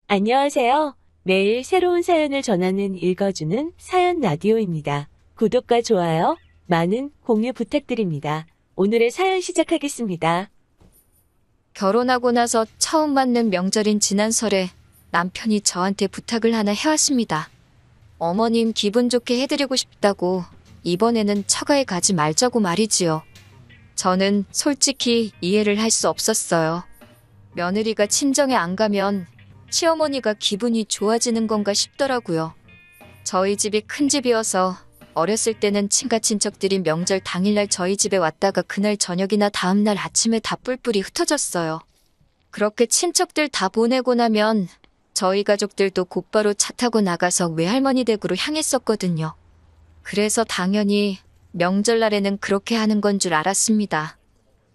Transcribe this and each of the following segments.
안녕하세요. 매일 새로운 사연을 전하는 읽어주는 사연 라디오입니다. 구독과 좋아요, 많은 공유 부탁드립니다. 오늘의 사연 시작하겠습니다. 결혼하고 나서 처음 맞는 명절인 지난 설에 남편이 저한테 부탁을 하나 해왔습니다. 어머님 기분 좋게 해드리고 싶다고 이번에는 처가에 가지 말자고 말이지요. 저는 솔직히 이해를 할 수 없었어요. 며느리가 친정에 안 가면 시어머니가 기분이 좋아지는 건가 싶더라고요. 저희 집이 큰 집이어서 어렸을 때는 친가 친척들이 명절 당일날 저희 집에 왔다가 그날 저녁이나 다음날 아침에 다 뿔뿔이 흩어졌어요. 그렇게 친척들 다 보내고 나면 저희 가족들도 곧바로 차 타고 나가서 외할머니 댁으로 향했었거든요. 그래서 당연히 명절날에는 그렇게 하는 건 줄 알았습니다.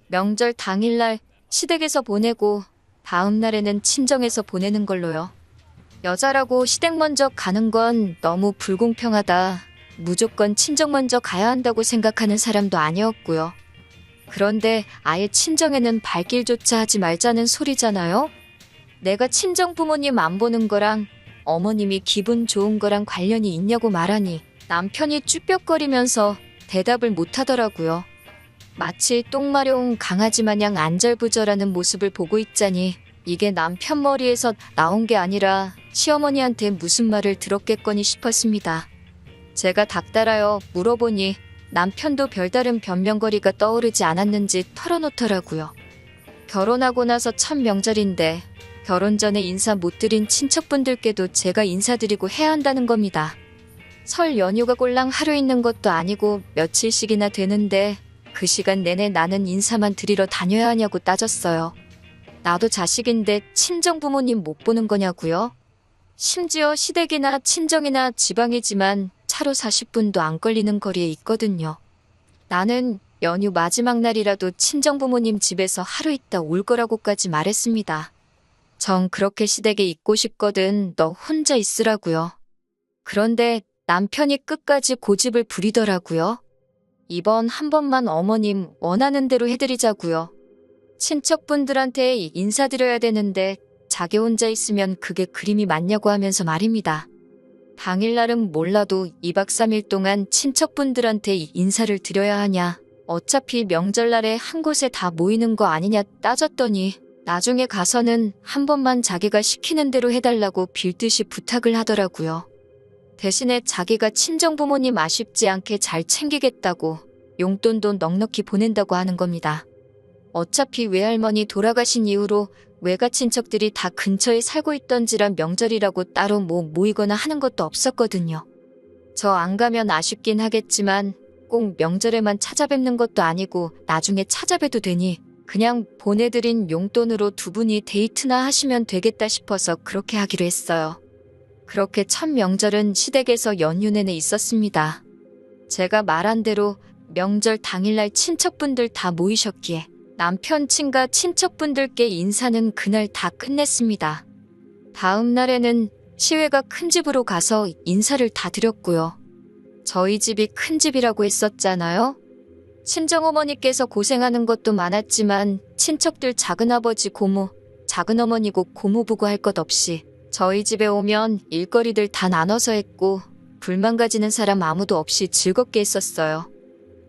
명절 당일날 시댁에서 보내고 다음 날에는 친정에서 보내는 걸로요. 여자라고 시댁 먼저 가는 건 너무 불공평하다. 무조건 친정 먼저 가야 한다고 생각하는 사람도 아니었고요. 그런데 아예 친정에는 발길조차 하지 말자는 소리잖아요? 내가 친정 부모님 안 보는 거랑 어머님이 기분 좋은 거랑 관련이 있냐고 말하니 남편이 쭈뼛거리면서 대답을 못 하더라고요. 마치 똥 마려운 강아지 마냥 안절부절하는 모습을 보고 있자니 이게 남편 머리에서 나온 게 아니라 시어머니한테 무슨 말을 들었겠거니 싶었습니다. 제가 닥달하여 물어보니 남편도 별다른 변명거리가 떠오르지 않았는지 털어놓더라고요. 결혼하고 나서 첫 명절인데 결혼 전에 인사 못 드린 친척분들께도 제가 인사드리고 해야 한다는 겁니다. 설 연휴가 꼴랑 하루 있는 것도 아니고 며칠씩이나 되는데 그 시간 내내 나는 인사만 드리러 다녀야 하냐고 따졌어요. 나도 자식인데 친정 부모님 못 보는 거냐고요? 심지어 시댁이나 친정이나 지방이지만 차로 40분도 안 걸리는 거리에 있거든요. 나는 연휴 마지막 날이라도 친정 부모님 집에서 하루 있다 올 거라고까지 말했습니다. 정 그렇게 시댁에 있고 싶거든. 너 혼자 있으라고요. 그런데 남편이 끝까지 고집을 부리더라고요. 이번 한 번만 어머님 원하는 대로 해드리자고요. 친척분들한테 인사드려야 되는데 자기 혼자 있으면 그게 그림이 맞냐고 하면서 말입니다. 당일날은 몰라도 2박 3일 동안 친척분들한테 인사를 드려야 하냐. 어차피 명절날에 한 곳에 다 모이는 거 아니냐 따졌더니 나중에 가서는 한 번만 자기가 시키는 대로 해달라고 빌듯이 부탁을 하더라고요. 대신에 자기가 친정부모님 아쉽지 않게 잘 챙기겠다고 용돈도 넉넉히 보낸다고 하는 겁니다. 어차피 외할머니 돌아가신 이후로 외가 친척들이 다 근처에 살고 있던지라 명절이라고 따로 모이거나 하는 것도 없었거든요. 저 안 가면 아쉽긴 하겠지만 꼭 명절에만 찾아뵙는 것도 아니고 나중에 찾아뵈도 되니 그냥 보내드린 용돈으로 두 분이 데이트나 하시면 되겠다 싶어서 그렇게 하기로 했어요. 그렇게 첫 명절은 시댁에서 연휴 내내 있었습니다. 제가 말한 대로 명절 당일날 친척분들 다 모이셨기에 남편 친가 친척분들께 인사는 그날 다 끝냈습니다. 다음 날에는 시외가 큰 집으로 가서 인사를 다 드렸고요. 저희 집이 큰 집이라고 했었잖아요. 친정어머니께서 고생하는 것도 많았지만 친척들 작은아버지 고모, 작은어머니고 고모부고 할 것 없이 저희 집에 오면 일거리들 다 나눠서 했고 불만 가지는 사람 아무도 없이 즐겁게 했었어요.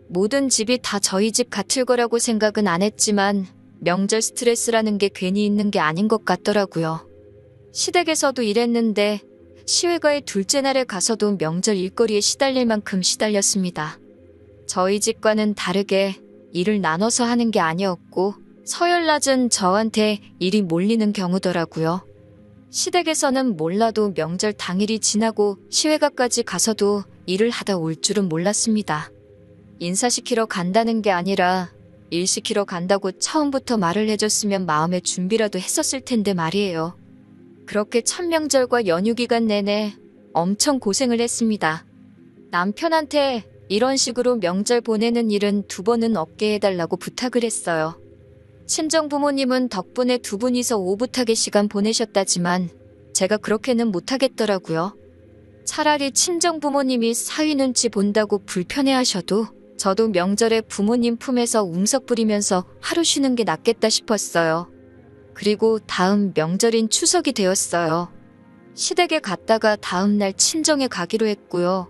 모든 집이 다 저희 집 같을 거라고 생각은 안 했지만 명절 스트레스라는 게 괜히 있는 게 아닌 것 같더라고요. 시댁에서도 이랬는데 시외가의 둘째 날에 가서도 명절 일거리에 시달릴 만큼 시달렸습니다. 저희 집과는 다르게 일을 나눠서 하는 게 아니었고 서열낮은 저한테 일이 몰리는 경우더라고요. 시댁에서는 몰라도 명절 당일이 지나고 시외가까지 가서도 일을 하다 올 줄은 몰랐습니다. 인사시키러 간다는 게 아니라 일 시키러 간다고 처음부터 말을 해줬으면 마음의 준비라도 했었을 텐데 말이에요. 그렇게 첫 명절과 연휴 기간 내내 엄청 고생을 했습니다. 남편한테 이런 식으로 명절 보내는 일은 두 번은 없게 해달라고 부탁을 했어요. 친정 부모님은 덕분에 두 분이서 오붓하게 시간 보내셨다지만 제가 그렇게는 못하겠더라고요. 차라리 친정 부모님이 사위 눈치 본다고 불편해하셔도 저도 명절에 부모님 품에서 웅석 부리면서 하루 쉬는 게 낫겠다 싶었어요. 그리고 다음 명절인 추석이 되었어요. 시댁에 갔다가 다음날 친정에 가기로 했고요.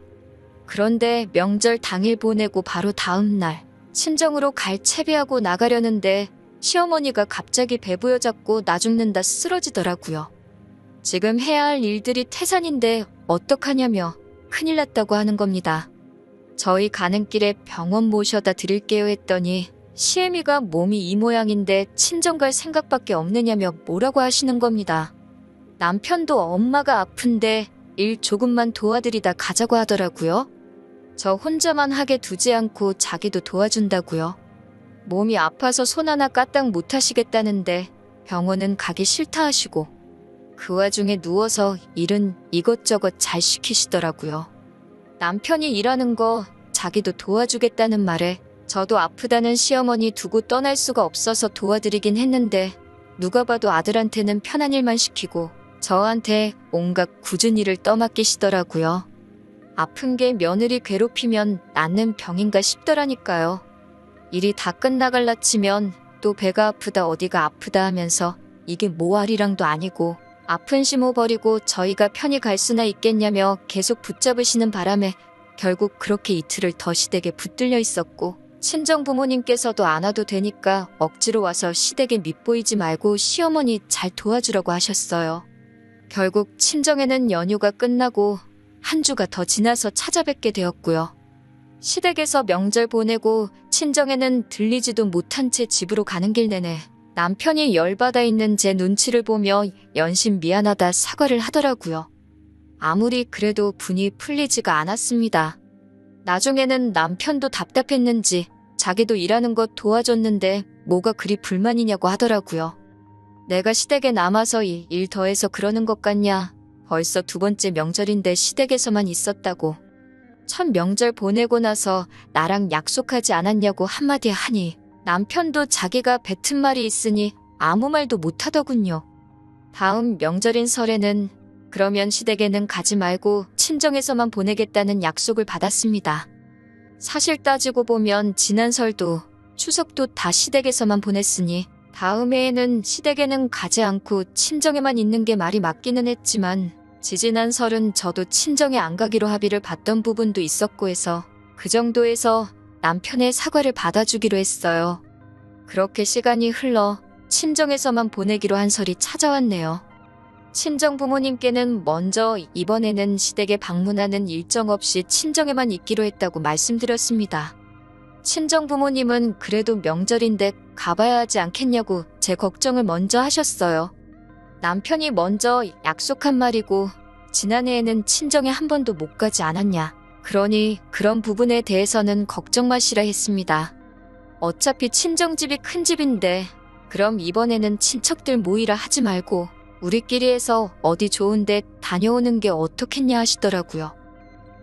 그런데 명절 당일 보내고 바로 다음날 친정으로 갈 채비하고 나가려는데 시어머니가 갑자기 배 부여잡고 나 죽는다 쓰러지더라고요. 지금 해야 할 일들이 태산인데 어떡하냐며 큰일 났다고 하는 겁니다. 저희 가는 길에 병원 모셔다 드릴게요 했더니 시애미가 몸이 이 모양인데 친정 갈 생각밖에 없느냐며 뭐라고 하시는 겁니다. 남편도 엄마가 아픈데 일 조금만 도와드리다 가자고 하더라고요. 저 혼자만 하게 두지 않고 자기도 도와준다고요. 몸이 아파서 손 하나 까딱 못 하시겠다는데 병원은 가기 싫다 하시고 그 와중에 누워서 일은 이것저것 잘 시키시더라고요. 남편이 일하는 거 자기도 도와주겠다는 말에 저도 아프다는 시어머니 두고 떠날 수가 없어서 도와드리긴 했는데 누가 봐도 아들한테는 편한 일만 시키고 저한테 온갖 굳은 일을 떠맡기시더라고요. 아픈 게 며느리 괴롭히면 낫는 병인가 싶더라니까요. 일이 다 끝나갈라 치면 또 배가 아프다 어디가 아프다 하면서 이게 모아리랑도 아니고 아픈 심호 버리고 저희가 편히 갈 수나 있겠냐며 계속 붙잡으시는 바람에 결국 그렇게 이틀을 더 시댁에 붙들려 있었고 친정 부모님께서도 안 와도 되니까 억지로 와서 시댁에 밉보이지 말고 시어머니 잘 도와주라고 하셨어요. 결국 친정에는 연휴가 끝나고 한 주가 더 지나서 찾아뵙게 되었고요. 시댁에서 명절 보내고 친정에는 들리지도 못한 채 집으로 가는 길 내내 남편이 열받아 있는 제 눈치를 보며 연신 미안하다 사과를 하더라고요. 아무리 그래도 분이 풀리지가 않았습니다. 나중에는 남편도 답답했는지 자기도 일하는 것 도와줬는데 뭐가 그리 불만이냐고 하더라고요. 내가 시댁에 남아서 일 더해서 그러는 것 같냐. 벌써 두 번째 명절인데 시댁에서만 있었다고. 첫 명절 보내고 나서 나랑 약속하지 않았냐고 한마디 하니 남편도 자기가 뱉은 말이 있으니 아무 말도 못하더군요. 다음 명절인 설에는 그러면 시댁에는 가지 말고 친정에서만 보내겠다는 약속을 받았습니다. 사실 따지고 보면 지난 설도 추석도 다 시댁에서만 보냈으니 다음 해에는 시댁에는 가지 않고 친정에만 있는 게 말이 맞기는 했지만 지지난 설은 저도 친정에 안 가기로 합의를 봤던 부분도 있었고 해서 그 정도에서 남편의 사과를 받아주기로 했어요. 그렇게 시간이 흘러 친정에서만 보내기로 한 설이 찾아왔네요. 친정 부모님께는 먼저 이번에는 시댁에 방문하는 일정 없이 친정에만 있기로 했다고 말씀드렸습니다. 친정 부모님은 그래도 명절인데 가봐야 하지 않겠냐고 제 걱정을 먼저 하셨어요. 남편이 먼저 약속한 말이고 지난해에는 친정에 한 번도 못 가지 않았냐. 그러니 그런 부분에 대해서는 걱정 마시라 했습니다. 어차피 친정집이 큰 집인데 그럼 이번에는 친척들 모이라 하지 말고 우리끼리 해서 어디 좋은데 다녀오는 게 어떻겠냐 하시더라고요.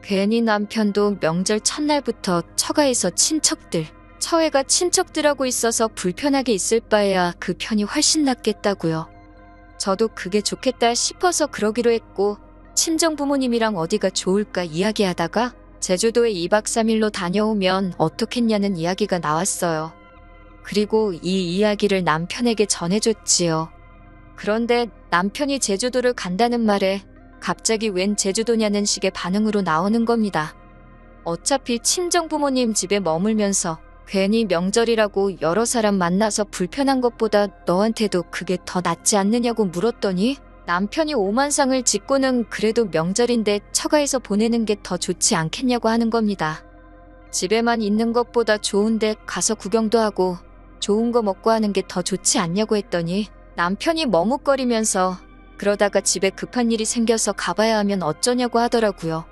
괜히 남편도 명절 첫날부터 처가에서 친척들, 처해가 친척들하고 있어서 불편하게 있을 바에야 그 편이 훨씬 낫겠다고요. 저도 그게 좋겠다 싶어서 그러기로 했고 친정 부모님이랑 어디가 좋을까 이야기하다가 제주도에 2박 3일로 다녀오면 어떻겠냐는 이야기가 나왔어요. 그리고 이 이야기를 남편에게 전해줬지요. 그런데 남편이 제주도를 간다는 말에 갑자기 웬 제주도냐는 식의 반응으로 나오는 겁니다. 어차피 친정 부모님 집에 머물면서 괜히 명절이라고 여러 사람 만나서 불편한 것보다 너한테도 그게 더 낫지 않느냐고 물었더니 남편이 오만상을 짓고는 그래도 명절인데 처가에서 보내는 게 더 좋지 않겠냐고 하는 겁니다. 집에만 있는 것보다 좋은데 가서 구경도 하고 좋은 거 먹고 하는 게 더 좋지 않냐고 했더니 남편이 머뭇거리면서 그러다가 집에 급한 일이 생겨서 가봐야 하면 어쩌냐고 하더라고요.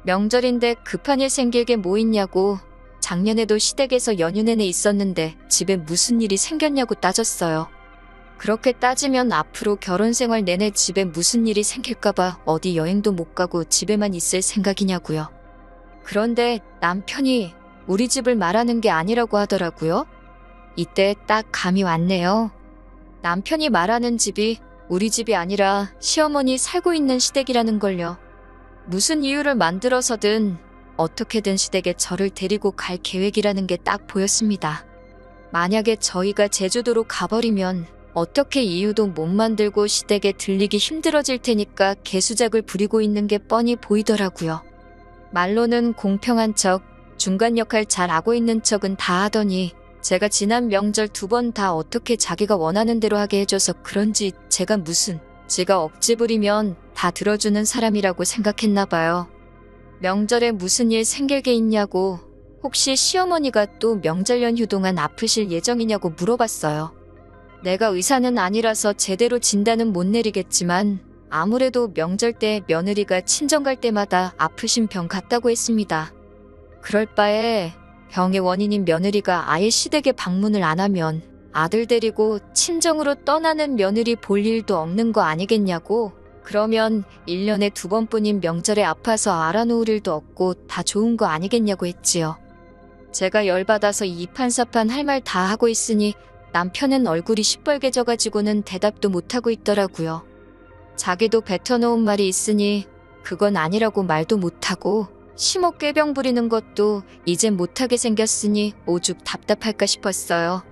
명절인데 급한 일 생길 게 뭐 있냐고 작년에도 시댁에서 연휴 내내 있었는데 집에 무슨 일이 생겼냐고 따졌어요. 그렇게 따지면 앞으로 결혼 생활 내내 집에 무슨 일이 생길까봐 어디 여행도 못 가고 집에만 있을 생각이냐고요. 그런데 남편이 우리 집을 말하는 게 아니라고 하더라고요. 이때 딱 감이 왔네요. 남편이 말하는 집이 우리 집이 아니라 시어머니 살고 있는 시댁이라는 걸요. 무슨 이유를 만들어서든 어떻게든 시댁에 저를 데리고 갈 계획이라는 게 딱 보였습니다. 만약에 저희가 제주도로 가버리면 어떻게 이유도 못 만들고 시댁에 들리기 힘들어질 테니까 개수작을 부리고 있는 게 뻔히 보이더라고요. 말로는 공평한 척, 중간 역할 잘 하고 있는 척은 다 하더니 제가 지난 명절 2번 다 어떻게 자기가 원하는 대로 하게 해줘서 그런지 제가 무슨 지가 억지 부리면 다 들어주는 사람이라고 생각했나 봐요. 명절에 무슨 일 생길 게 있냐고, 혹시 시어머니가 또 명절 연휴 동안 아프실 예정이냐고 물어봤어요. 내가 의사는 아니라서 제대로 진단은 못 내리겠지만 아무래도 명절 때 며느리가 친정 갈 때마다 아프신 병 같다고 했습니다. 그럴 바에 병의 원인인 며느리가 아예 시댁에 방문을 안 하면 아들 데리고 친정으로 떠나는 며느리 볼 일도 없는 거 아니겠냐고. 그러면 1년에 2번뿐인 명절에 아파서 알아놓을 일도 없고 다 좋은 거 아니겠냐고 했지요. 제가 열받아서 이판사판 할 말 다 하고 있으니 남편은 얼굴이 시뻘개져가지고는 대답도 못하고 있더라고요. 자기도 뱉어놓은 말이 있으니 그건 아니라고 말도 못하고 심호 꾀병 부리는 것도 이젠 못하게 생겼으니 오죽 답답할까 싶었어요.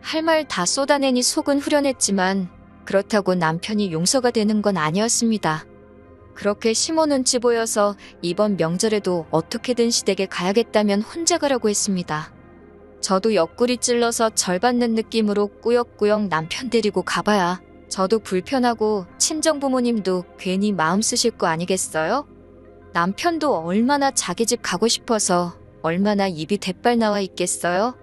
할 말 다 쏟아내니 속은 후련했지만 그렇다고 남편이 용서가 되는 건 아니었습니다. 그렇게 심호 눈치 보여서 이번 명절에도 어떻게든 시댁에 가야겠다면 혼자 가라고 했습니다. 저도 옆구리 찔러서 절 받는 느낌으로 꾸역꾸역 남편 데리고 가봐야 저도 불편하고 친정부모님도 괜히 마음 쓰실 거 아니겠어요? 남편도 얼마나 자기 집 가고 싶어서 얼마나 입이 대빨 나와 있겠어요?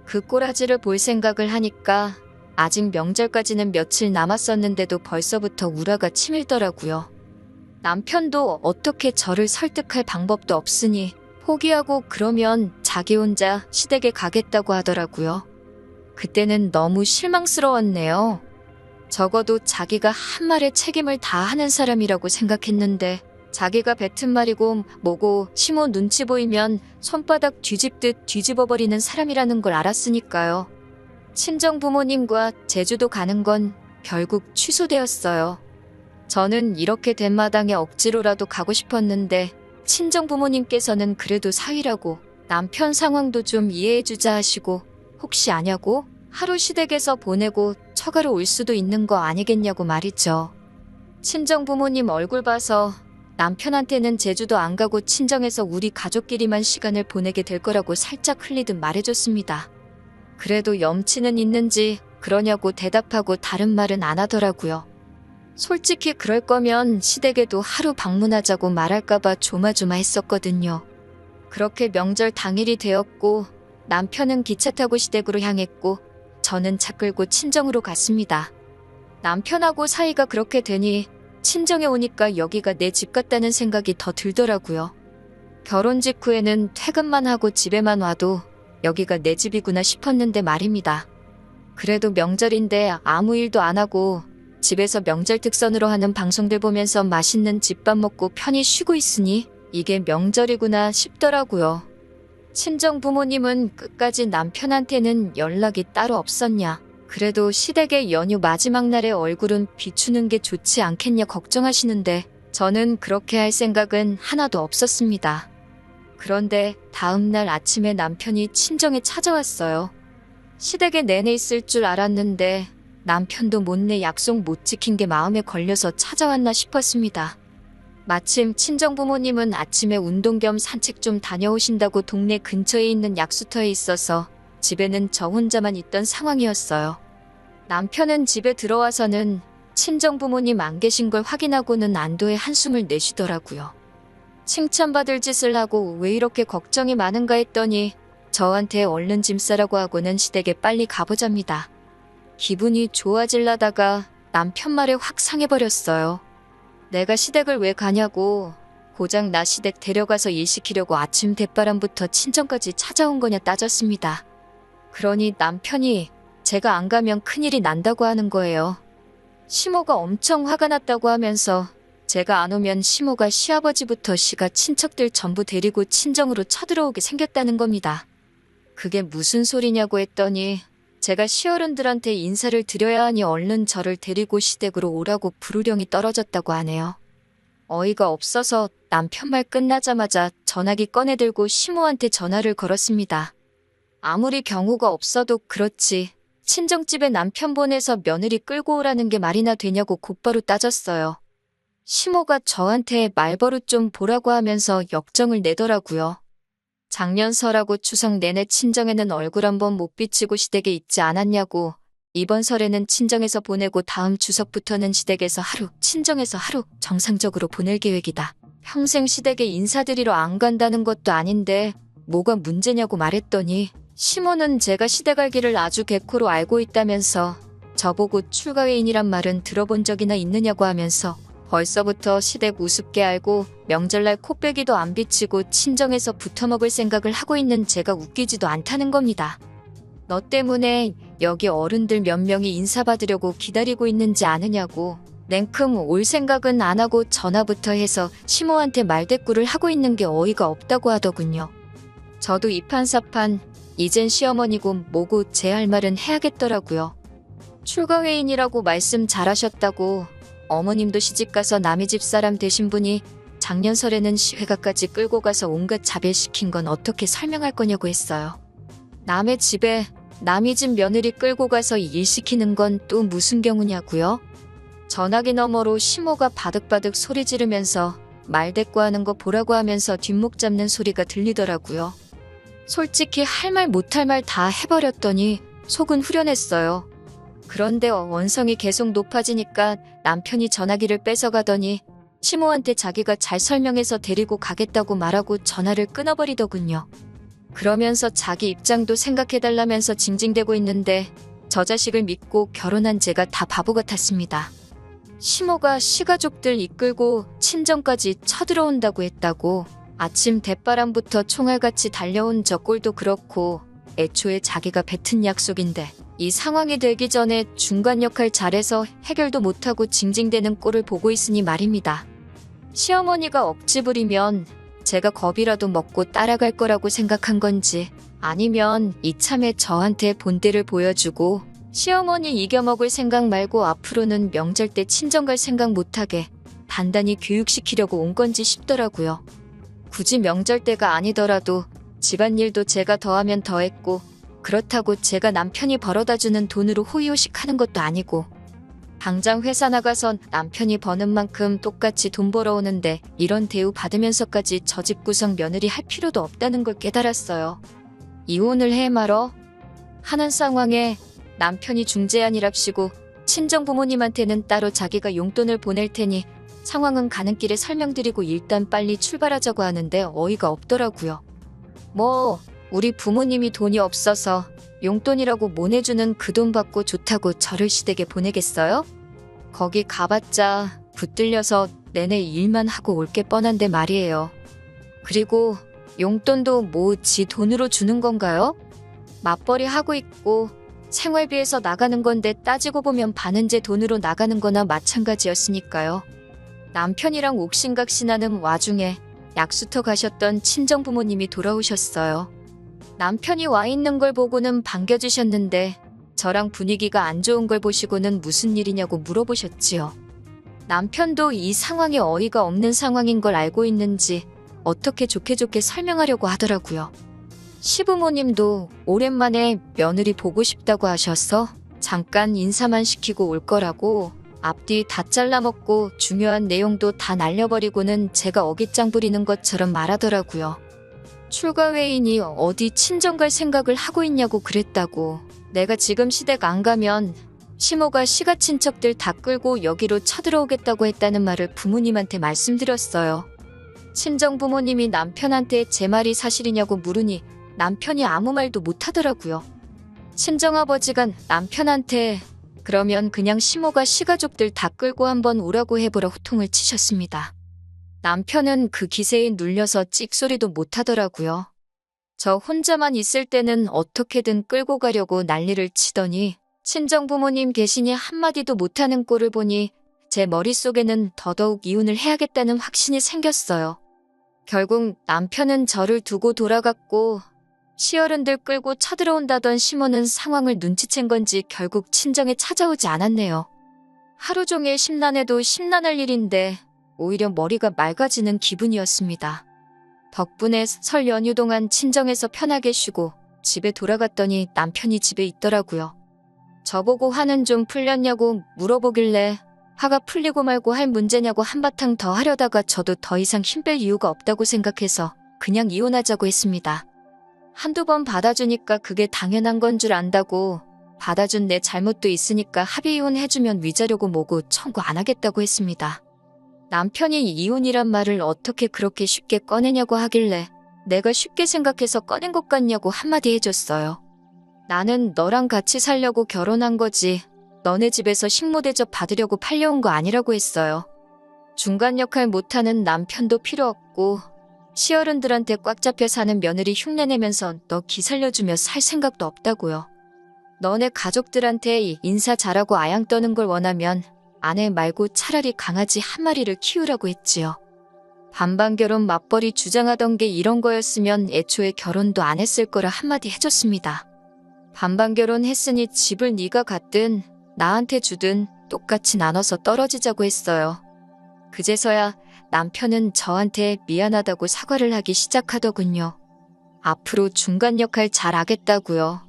그 꼬라지를 볼 생각을 하니까 아직 명절까지는 며칠 남았었는데도 벌써부터 우라가 치밀더라고요. 남편도 어떻게 저를 설득할 방법도 없으니 포기하고 그러면 자기 혼자 시댁에 가겠다고 하더라고요. 그때는 너무 실망스러웠네요. 적어도 자기가 한 말에 책임을 다 하는 사람이라고 생각했는데 자기가 뱉은 말이고 뭐고 심호 눈치 보이면 손바닥 뒤집듯 뒤집어버리는 사람이라는 걸 알았으니까요. 친정 부모님과 제주도 가는 건 결국 취소되었어요. 저는 이렇게 된 마당에 억지로라도 가고 싶었는데 친정 부모님께서는 그래도 사위라고 남편 상황도 좀 이해해주자 하시고 혹시 아냐고 하루 시댁에서 보내고 처가로 올 수도 있는 거 아니겠냐고 말이죠. 친정 부모님 얼굴 봐서 남편한테는 제주도 안 가고 친정에서 우리 가족끼리만 시간을 보내게 될 거라고 살짝 흘리듯 말해줬습니다. 그래도 염치는 있는지 그러냐고 대답하고 다른 말은 안 하더라고요. 솔직히 그럴 거면 시댁에도 하루 방문하자고 말할까봐 조마조마했었거든요. 그렇게 명절 당일이 되었고 남편은 기차 타고 시댁으로 향했고 저는 차 끌고 친정으로 갔습니다. 남편하고 사이가 그렇게 되니 친정에 오니까 여기가 내 집 같다는 생각이 더 들더라고요. 결혼 직후에는 퇴근만 하고 집에만 와도 여기가 내 집이구나 싶었는데 말입니다. 그래도 명절인데 아무 일도 안 하고 집에서 명절 특선으로 하는 방송들 보면서 맛있는 집밥 먹고 편히 쉬고 있으니 이게 명절이구나 싶더라고요. 친정 부모님은 끝까지 남편한테는 연락이 따로 없었냐, 그래도 시댁의 연휴 마지막 날에 얼굴은 비추는 게 좋지 않겠냐 걱정하시는데 저는 그렇게 할 생각은 하나도 없었습니다. 그런데 다음 날 아침에 남편이 친정에 찾아왔어요. 시댁에 내내 있을 줄 알았는데 남편도 못내 약속 못 지킨 게 마음에 걸려서 찾아왔나 싶었습니다. 마침 친정부모님은 아침에 운동 겸 산책 좀 다녀오신다고 동네 근처에 있는 약수터에 있어서 집에는 저 혼자만 있던 상황이었어요. 남편은 집에 들어와서는 친정부모님 안 계신 걸 확인하고는 안도의 한숨을 내쉬더라고요. 칭찬받을 짓을 하고 왜 이렇게 걱정이 많은가 했더니 저한테 얼른 짐 싸라고 하고는 시댁에 빨리 가보잡니다. 기분이 좋아질라다가 남편 말에 확 상해버렸어요. 내가 시댁을 왜 가냐고, 고작 나 시댁 데려가서 일 시키려고 아침 대바람부터 친정까지 찾아온 거냐 따졌습니다. 그러니 남편이 제가 안 가면 큰일이 난다고 하는 거예요. 시모가 엄청 화가 났다고 하면서 제가 안 오면 시모가 시아버지부터 시가 친척들 전부 데리고 친정으로 쳐들어오게 생겼다는 겁니다. 그게 무슨 소리냐고 했더니 제가 시어른들한테 인사를 드려야 하니 얼른 저를 데리고 시댁으로 오라고 부르령이 떨어졌다고 하네요. 어이가 없어서 남편 말 끝나자마자 전화기 꺼내들고 시모한테 전화를 걸었습니다. 아무리 경우가 없어도 그렇지 친정집에 남편 보내서 며느리 끌고 오라는 게 말이나 되냐고 곧바로 따졌어요. 시모가 저한테 말버릇 좀 보라고 하면서 역정을 내더라고요. 작년 설하고 추석 내내 친정에는 얼굴 한번 못 비치고 시댁에 있지 않았냐고, 이번 설에는 친정에서 보내고 다음 추석부터는 시댁에서 하루, 친정에서 하루 정상적으로 보낼 계획이다. 평생 시댁에 인사드리러 안 간다는 것도 아닌데 뭐가 문제냐고 말했더니, 시모는 제가 시댁 알기를 아주 개코로 알고 있다면서 저보고 출가회인이란 말은 들어본 적이나 있느냐고 하면서 벌써부터 시댁 우습게 알고 명절날 코빼기도 안 비치고 친정에서 붙어먹을 생각을 하고 있는 제가 웃기지도 않다는 겁니다. 너 때문에 여기 어른들 몇 명이 인사받으려고 기다리고 있는지 아느냐고, 냉큼 올 생각은 안 하고 전화부터 해서 시모한테 말대꾸를 하고 있는 게 어이가 없다고 하더군요. 저도 이판사판 이젠 시어머니고 뭐고 제 할 말은 해야겠더라고요. 출가회인이라고 말씀 잘하셨다고, 어머님도 시집가서 남의 집 사람 되신 분이 작년 설에는 시회가까지 끌고 가서 온갖 자별시킨 건 어떻게 설명할 거냐고 했어요. 남의 집에 남의 집 며느리 끌고 가서 일 시키는 건 또 무슨 경우냐고요? 전화기 너머로 시모가 바득바득 소리 지르면서 말대꾸하는 거 보라고 하면서 뒷목 잡는 소리가 들리더라고요. 솔직히 할 말 못할 말 다 해버렸더니 속은 후련했어요. 그런데 원성이 계속 높아지니까 남편이 전화기를 뺏어가더니 시모한테 자기가 잘 설명해서 데리고 가겠다고 말하고 전화를 끊어버리더군요. 그러면서 자기 입장도 생각해달라면서 징징대고 있는데 저 자식을 믿고 결혼한 제가 다 바보 같았습니다. 시모가 시가족들 이끌고 친정까지 쳐들어온다고 했다고, 아침 대바람부터 총알같이 달려온 저 꼴도 그렇고 애초에 자기가 뱉은 약속인데 이 상황이 되기 전에 중간 역할 잘해서 해결도 못하고 징징대는 꼴을 보고 있으니 말입니다. 시어머니가 억지 부리면 제가 겁이라도 먹고 따라갈 거라고 생각한 건지, 아니면 이참에 저한테 본때를 보여주고 시어머니 이겨먹을 생각 말고 앞으로는 명절 때 친정 갈 생각 못하게 단단히 교육시키려고 온 건지 싶더라고요. 굳이 명절 때가 아니더라도 집안일도 제가 더하면 더했고, 그렇다고 제가 남편이 벌어다주는 돈으로 호의호식하는 것도 아니고, 당장 회사 나가선 남편이 버는 만큼 똑같이 돈 벌어오는데 이런 대우 받으면서까지 저 집 구성 며느리 할 필요도 없다는 걸 깨달았어요. 이혼을 해 말어 하는 상황에 남편이 중재안이랍시고 친정 부모님한테는 따로 자기가 용돈을 보낼 테니 상황은 가는 길에 설명드리고 일단 빨리 출발하자고 하는데 어이가 없더라고요. 뭐 우리 부모님이 돈이 없어서 용돈이라고 못 내주는 그 돈 받고 좋다고 저를 시댁에 보내겠어요? 거기 가봤자 붙들려서 내내 일만 하고 올 게 뻔한데 말이에요. 그리고 용돈도 뭐 지 돈으로 주는 건가요? 맞벌이 하고 있고 생활비에서 나가는 건데 따지고 보면 반은 제 돈으로 나가는 거나 마찬가지였으니까요. 남편이랑 옥신각신하는 와중에 약수터 가셨던 친정 부모님이 돌아오셨어요. 남편이 와 있는 걸 보고는 반겨주셨는데 저랑 분위기가 안 좋은 걸 보시고는 무슨 일이냐고 물어보셨지요. 남편도 이 상황이 어이가 없는 상황인 걸 알고 있는지 어떻게 좋게 설명하려고 하더라고요. 시부모님도 오랜만에 며느리 보고 싶다고 하셔서 잠깐 인사만 시키고 올 거라고, 앞뒤 다 잘라먹고 중요한 내용도 다 날려버리고는 제가 어깃장 부리는 것처럼 말하더라고요. 출가회인이 어디 친정 갈 생각을 하고 있냐고 그랬다고. 내가 지금 시댁 안 가면 시모가 시가 친척들 다 끌고 여기로 쳐들어오겠다고 했다는 말을 부모님한테 말씀드렸어요. 친정 부모님이 남편한테 제 말이 사실이냐고 물으니 남편이 아무 말도 못하더라고요. 친정아버지가 남편한테 그러면 그냥 시모가 시가족들 다 끌고 한번 오라고 해보라 호통을 치셨습니다. 남편은 그 기세에 눌려서 찍소리도 못하더라고요. 저 혼자만 있을 때는 어떻게든 끌고 가려고 난리를 치더니 친정 부모님 계시니 한마디도 못하는 꼴을 보니 제 머릿속에는 더더욱 이혼을 해야겠다는 확신이 생겼어요. 결국 남편은 저를 두고 돌아갔고 시어른들 끌고 쳐들어온다던 시모는 상황을 눈치챈 건지 결국 친정에 찾아오지 않았네요. 하루 종일 심란해도 심란할 일인데 오히려 머리가 맑아지는 기분이었습니다. 덕분에 설 연휴 동안 친정에서 편하게 쉬고 집에 돌아갔더니 남편이 집에 있더라고요. 저보고 화는 좀 풀렸냐고 물어보길래 화가 풀리고 말고 할 문제냐고 한바탕 더 하려다가 저도 더 이상 힘 뺄 이유가 없다고 생각해서 그냥 이혼하자고 했습니다. 한두 번 받아주니까 그게 당연한 건 줄 안다고 받아준 내 잘못도 있으니까 합의 이혼해주면 위자료고 뭐고 청구 안 하겠다고 했습니다. 남편이 이혼이란 말을 어떻게 그렇게 쉽게 꺼내냐고 하길래 내가 쉽게 생각해서 꺼낸 것 같냐고 한마디 해줬어요. 나는 너랑 같이 살려고 결혼한 거지 너네 집에서 식모대접 받으려고 팔려온 거 아니라고 했어요. 중간 역할 못하는 남편도 필요 없고 시어른들한테 꽉 잡혀 사는 며느리 흉내내면서 너 기살려주며 살 생각도 없다고요. 너네 가족들한테 인사 잘하고 아양 떠는 걸 원하면 아내 말고 차라리 강아지 한 마리를 키우라고 했지요. 반반 결혼 맞벌이 주장하던 게 이런 거였으면 애초에 결혼도 안 했을 거라 한마디 해줬습니다. 반반 결혼했으니 집을 네가 갖든 나한테 주든 똑같이 나눠서 떨어지자고 했어요. 그제서야 남편은 저한테 미안하다고 사과를 하기 시작하더군요. 앞으로 중간 역할 잘 하겠다고요.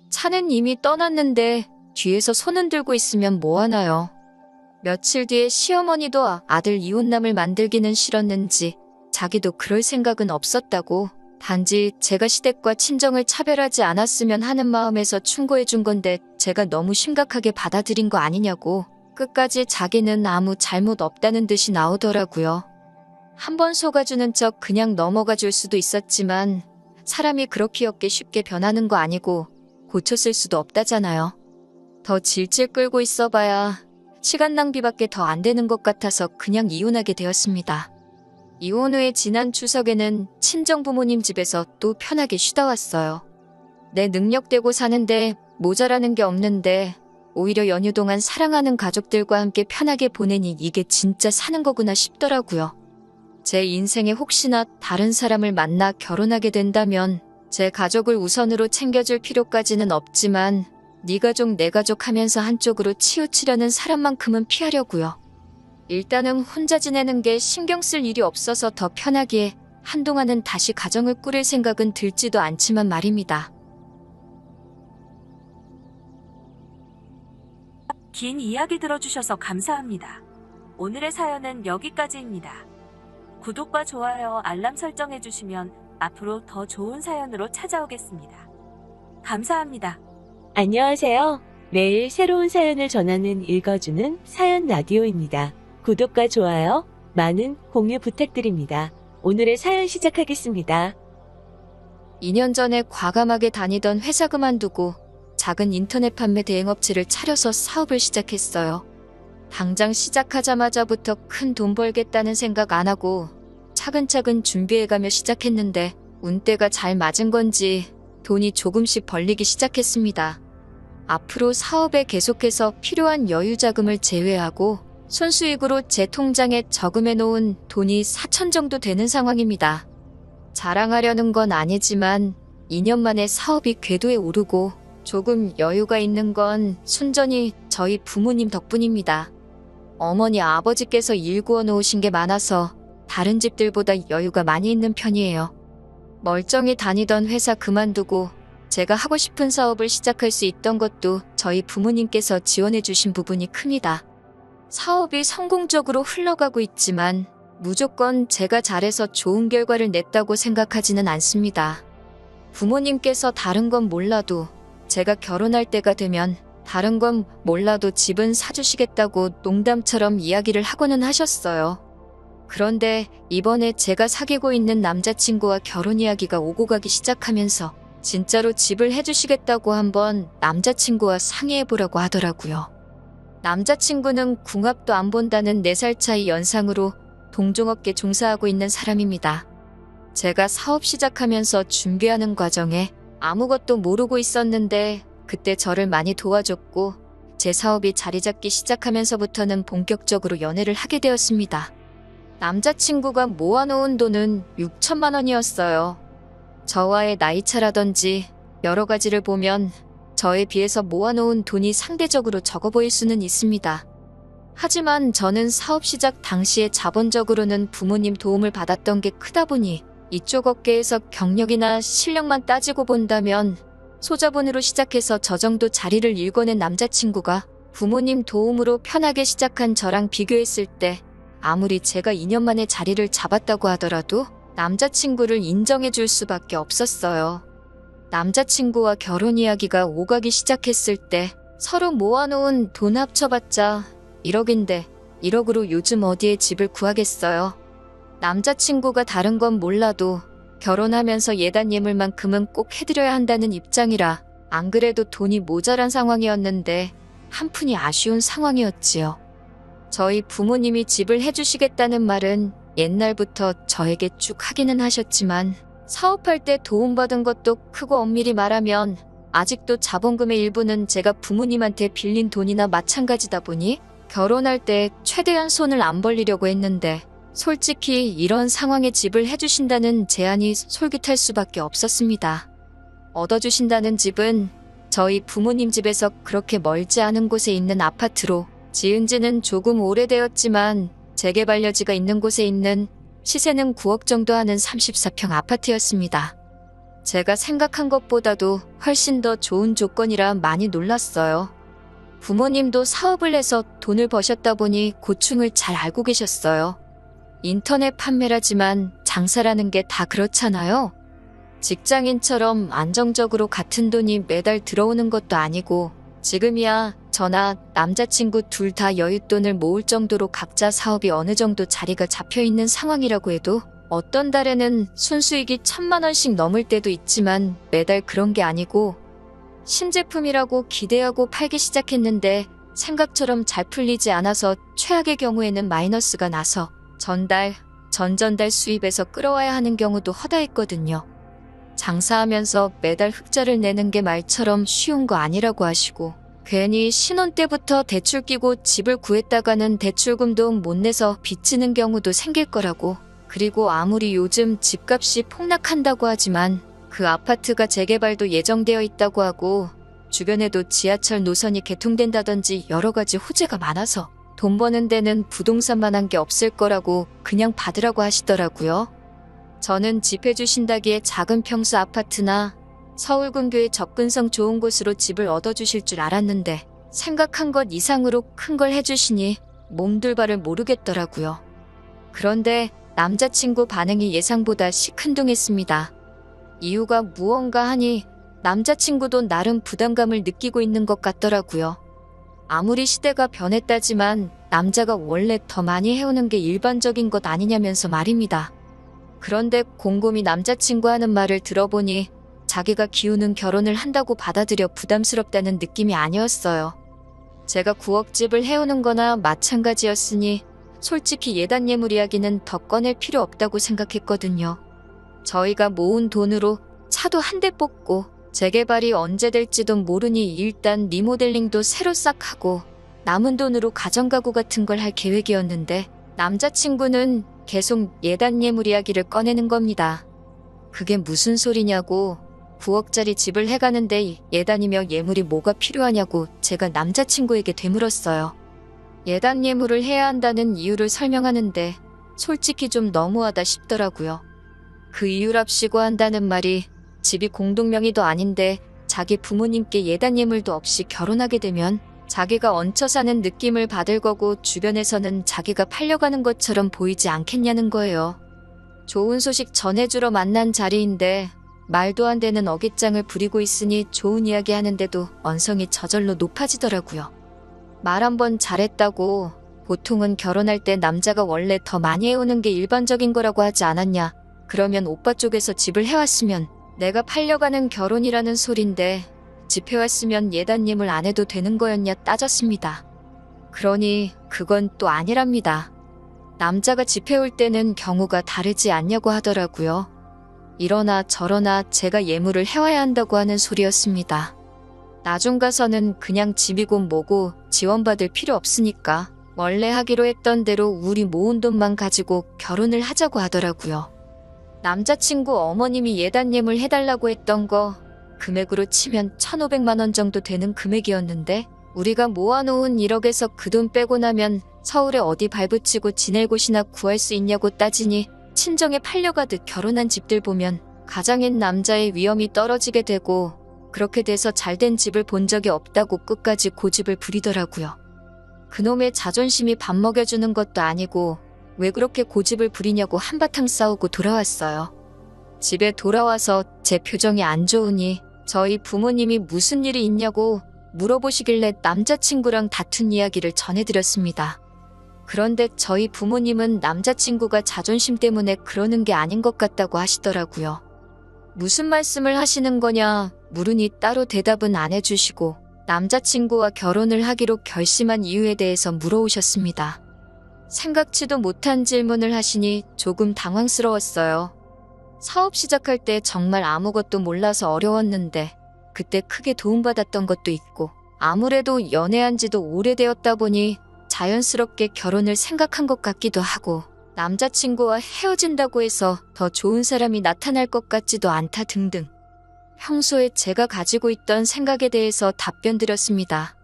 차는 이미 떠났는데 뒤에서 손 흔들고 있으면 뭐하나요. 며칠 뒤에 시어머니도 아들 이혼남을 만들기는 싫었는지 자기도 그럴 생각은 없었다고 단지 제가 시댁과 친정을 차별하지 않았으면 하는 마음에서 충고해 준 건데 제가 너무 심각하게 받아들인 거 아니냐고 끝까지 자기는 아무 잘못 없다는 듯이 나오더라고요. 한번 속아주는 척 그냥 넘어가 줄 수도 있었지만 사람이 그렇게 쉽게 변하는 거 아니고 고쳤을 수도 없다잖아요. 더 질질 끌고 있어봐야 시간 낭비밖에 더 안 되는 것 같아서 그냥 이혼하게 되었습니다. 이혼 후에 지난 추석에는 친정 부모님 집에서 또 편하게 쉬다 왔어요. 내 능력대고 사는데 모자라는 게 없는데 오히려 연휴 동안 사랑하는 가족들과 함께 편하게 보내니 이게 진짜 사는 거구나 싶더라고요. 제 인생에 혹시나 다른 사람을 만나 결혼하게 된다면 제 가족을 우선으로 챙겨줄 필요까지는 없지만 네 가족 내 가족 하면서 한쪽으로 치우치려는 사람만큼은 피하려고요. 일단은 혼자 지내는 게 신경 쓸 일이 없어서 더 편하게 한동안은 다시 가정을 꾸릴 생각은 들지도 않지만 말입니다. 긴 이야기 들어주셔서 감사합니다. 오늘의 사연은 여기까지입니다. 구독과 좋아요, 알람 설정해주시면 앞으로 더 좋은 사연으로 찾아오겠습니다. 감사합니다. 안녕하세요. 매일 새로운 사연을 전하는 읽어주는 사연 라디오입니다. 구독과 좋아요, 많은 공유 부탁드립니다. 오늘의 사연 시작하겠습니다. 2년 전에 과감하게 다니던 회사 그만두고 작은 인터넷 판매 대행업체를 차려서 사업을 시작했어요. 당장 시작하자마자부터 큰 돈 벌겠다는 생각 안 하고 차근차근 준비해가며 시작했는데 운때가 잘 맞은 건지 돈이 조금씩 벌리기 시작했습니다. 앞으로 사업에 계속해서 필요한 여유 자금을 제외하고 순수익으로 제 통장에 저금해 놓은 돈이 4천 정도 되는 상황입니다. 자랑하려는 건 아니지만 2년 만에 사업이 궤도에 오르고 조금 여유가 있는 건 순전히 저희 부모님 덕분입니다. 어머니 아버지께서 일 구워 놓으신 게 많아서 다른 집들보다 여유가 많이 있는 편이에요. 멀쩡히 다니던 회사 그만두고 제가 하고 싶은 사업을 시작할 수 있던 것도 저희 부모님께서 지원해 주신 부분이 큽니다. 사업이 성공적으로 흘러가고 있지만 무조건 제가 잘해서 좋은 결과를 냈다고 생각하지는 않습니다. 부모님께서 다른 건 몰라도 제가 결혼할 때가 되면 다른 건 몰라도 집은 사주시겠다고 농담처럼 이야기를 하고는 하셨어요. 그런데 이번에 제가 사귀고 있는 남자친구와 결혼 이야기가 오고 가기 시작하면서 진짜로 집을 해주시겠다고 한번 남자친구와 상의해보라고 하더라고요. 남자친구는 궁합도 안 본다는 4살 차이 연상으로 동종업계 종사하고 있는 사람입니다. 제가 사업 시작하면서 준비하는 과정에 아무것도 모르고 있었는데 그때 저를 많이 도와줬고 제 사업이 자리 잡기 시작하면서부터는 본격적으로 연애를 하게 되었습니다. 남자친구가 모아놓은 돈은 6천만 원이었어요. 저와의 나이차라든지 여러 가지를 보면 저에 비해서 모아놓은 돈이 상대적으로 적어 보일 수는 있습니다. 하지만 저는 사업 시작 당시에 자본적으로는 부모님 도움을 받았던 게 크다 보니 이쪽 업계에서 경력이나 실력만 따지고 본다면 소자본으로 시작해서 저 정도 자리를 일궈낸 남자친구가 부모님 도움으로 편하게 시작한 저랑 비교했을 때 아무리 제가 2년 만에 자리를 잡았다고 하더라도 남자친구를 인정해 줄 수밖에 없었어요. 남자친구와 결혼 이야기가 오가기 시작했을 때 서로 모아놓은 돈 합쳐봤자 1억인데 1억으로 요즘 어디에 집을 구하겠어요. 남자친구가 다른 건 몰라도 결혼하면서 예단 예물만큼은 꼭 해드려야 한다는 입장이라 안 그래도 돈이 모자란 상황이었는데 한푼이 아쉬운 상황이었지요. 저희 부모님이 집을 해주시겠다는 말은 옛날부터 저에게 쭉 하기는 하셨지만 사업할 때 도움받은 것도 크고 엄밀히 말하면 아직도 자본금의 일부는 제가 부모님한테 빌린 돈이나 마찬가지다 보니 결혼할 때 최대한 손을 안 벌리려고 했는데 솔직히 이런 상황에 집을 해주신다는 제안이 솔깃할 수밖에 없었습니다. 얻어주신다는 집은 저희 부모님 집에서 그렇게 멀지 않은 곳에 있는 아파트로 지은 지는 조금 오래되었지만 재개발 여지가 있는 곳에 있는 시세는 9억 정도 하는 34평 아파트였습니다. 제가 생각한 것보다도 훨씬 더 좋은 조건이라 많이 놀랐어요. 부모님도 사업을 해서 돈을 버셨다 보니 고충을 잘 알고 계셨어요. 인터넷 판매라지만 장사라는 게 다 그렇잖아요. 직장인처럼 안정적으로 같은 돈이 매달 들어오는 것도 아니고 지금이야 저나 남자친구 둘 다 여윳돈을 모을 정도로 각자 사업이 어느 정도 자리가 잡혀 있는 상황이라고 해도 어떤 달에는 순수익이 1,000만 원씩 넘을 때도 있지만 매달 그런 게 아니고 신제품이라고 기대하고 팔기 시작했는데 생각처럼 잘 풀리지 않아서 최악의 경우에는 마이너스가 나서 전달, 전전달 수입에서 끌어와야 하는 경우도 허다했거든요. 장사하면서 매달 흑자를 내는 게 말처럼 쉬운 거 아니라고 하시고 괜히 신혼 때부터 대출 끼고 집을 구했다가는 대출금도 못 내서 빚지는 경우도 생길 거라고 그리고 아무리 요즘 집값이 폭락한다고 하지만 그 아파트가 재개발도 예정되어 있다고 하고 주변에도 지하철 노선이 개통된다든지 여러 가지 호재가 많아서 돈 버는 데는 부동산만 한 게 없을 거라고 그냥 받으라고 하시더라고요. 저는 집 해주신다기에 작은 평수 아파트나 서울 근교의 접근성 좋은 곳으로 집을 얻어주실 줄 알았는데 생각한 것 이상으로 큰 걸 해주시니 몸둘 바를 모르겠더라고요. 그런데 남자친구 반응이 예상보다 시큰둥했습니다. 이유가 무언가 하니 남자친구도 나름 부담감을 느끼고 있는 것 같더라고요. 아무리 시대가 변했다지만 남자가 원래 더 많이 해오는 게 일반적인 것 아니냐면서 말입니다. 그런데 곰곰이 남자친구 하는 말을 들어보니 자기가 기우는 결혼을 한다고 받아들여 부담스럽다는 느낌이 아니었어요. 제가 9억 집을 해오는 거나 마찬가지였으니 솔직히 예단 예물 이야기는 더 꺼낼 필요 없다고 생각했거든요. 저희가 모은 돈으로 차도 한 대 뽑고 재개발이 언제 될지도 모르니 일단 리모델링도 새로 싹 하고 남은 돈으로 가정가구 같은 걸 할 계획이었는데 남자친구는 계속 예단 예물 이야기를 꺼내는 겁니다. 그게 무슨 소리냐고 9억짜리 집을 해가는데 예단이며 예물이 뭐가 필요하냐고 제가 남자친구에게 되물었어요. 예단 예물을 해야 한다는 이유를 설명하는데 솔직히 좀 너무하다 싶더라고요. 그 이유랍시고 한다는 말이 집이 공동명의도 아닌데 자기 부모님께 예단 예물도 없이 결혼하게 되면 자기가 얹혀 사는 느낌을 받을 거고 주변에서는 자기가 팔려가는 것처럼 보이지 않겠냐는 거예요. 좋은 소식 전해주러 만난 자리인데 말도 안 되는 어깃장을 부리고 있으니 좋은 이야기 하는데도 언성이 저절로 높아지더라고요. 말 한번 잘했다고 보통은 결혼할 때 남자가 원래 더 많이 해오는 게 일반적인 거라고 하지 않았냐. 그러면 오빠 쪽에서 집을 해왔으면 내가 팔려가는 결혼이라는 소린데 집 해왔으면 예단 예물 안 해도 되는 거였냐 따졌습니다. 그러니 그건 또 아니랍니다. 남자가 집 해올 때는 경우가 다르지 않냐고 하더라고요. 이러나 저러나 제가 예물을 해와야 한다고 하는 소리였습니다. 나중 가서는 그냥 집이고 뭐고 지원받을 필요 없으니까 원래 하기로 했던 대로 우리 모은 돈만 가지고 결혼을 하자고 하더라고요. 남자친구 어머님이 예단 예물 해달라고 했던 거 금액으로 치면 1,500만 원 정도 되는 금액이었는데 우리가 모아놓은 1억에서 그 돈 빼고 나면 서울에 어디 발붙이고 지낼 곳이나 구할 수 있냐고 따지니 친정에 팔려가듯 결혼한 집들 보면 가장인 남자의 위험이 떨어지게 되고 그렇게 돼서 잘된 집을 본 적이 없다고 끝까지 고집을 부리더라고요. 그놈의 자존심이 밥 먹여주는 것도 아니고 왜 그렇게 고집을 부리냐고 한바탕 싸우고 돌아왔어요. 집에 돌아와서 제 표정이 안 좋으니 저희 부모님이 무슨 일이 있냐고 물어보시길래 남자친구랑 다툰 이야기를 전해드렸습니다. 그런데 저희 부모님은 남자친구가 자존심 때문에 그러는 게 아닌 것 같다고 하시더라고요. 무슨 말씀을 하시는 거냐 물으니 따로 대답은 안 해주시고 남자친구와 결혼을 하기로 결심한 이유에 대해서 물어오셨습니다. 생각지도 못한 질문을 하시니 조금 당황스러웠어요. 사업 시작할 때 정말 아무것도 몰라서 어려웠는데 그때 크게 도움받았던 것도 있고 아무래도 연애한 지도 오래되었다 보니 자연스럽게 결혼을 생각한 것 같기도 하고 남자친구와 헤어진다고 해서 더 좋은 사람이 나타날 것 같지도 않다 등등 평소에 제가 가지고 있던 생각에 대해서 답변 드렸습니다.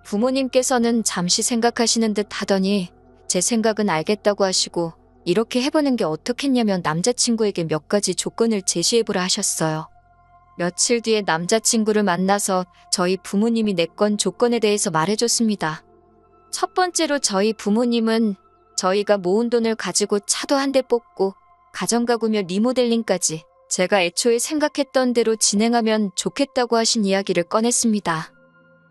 부모님께서는 잠시 생각하시는 듯 하더니 제 생각은 알겠다고 하시고 이렇게 해보는 게 어떻겠냐며 남자친구에게 몇 가지 조건을 제시해보라 하셨어요. 며칠 뒤에 남자친구를 만나서 저희 부모님이 내건 조건에 대해서 말해줬습니다. 첫 번째로 저희 부모님은 저희가 모은 돈을 가지고 차도 한 대 뽑고 가정가구며 리모델링까지 제가 애초에 생각했던 대로 진행하면 좋겠다고 하신 이야기를 꺼냈습니다.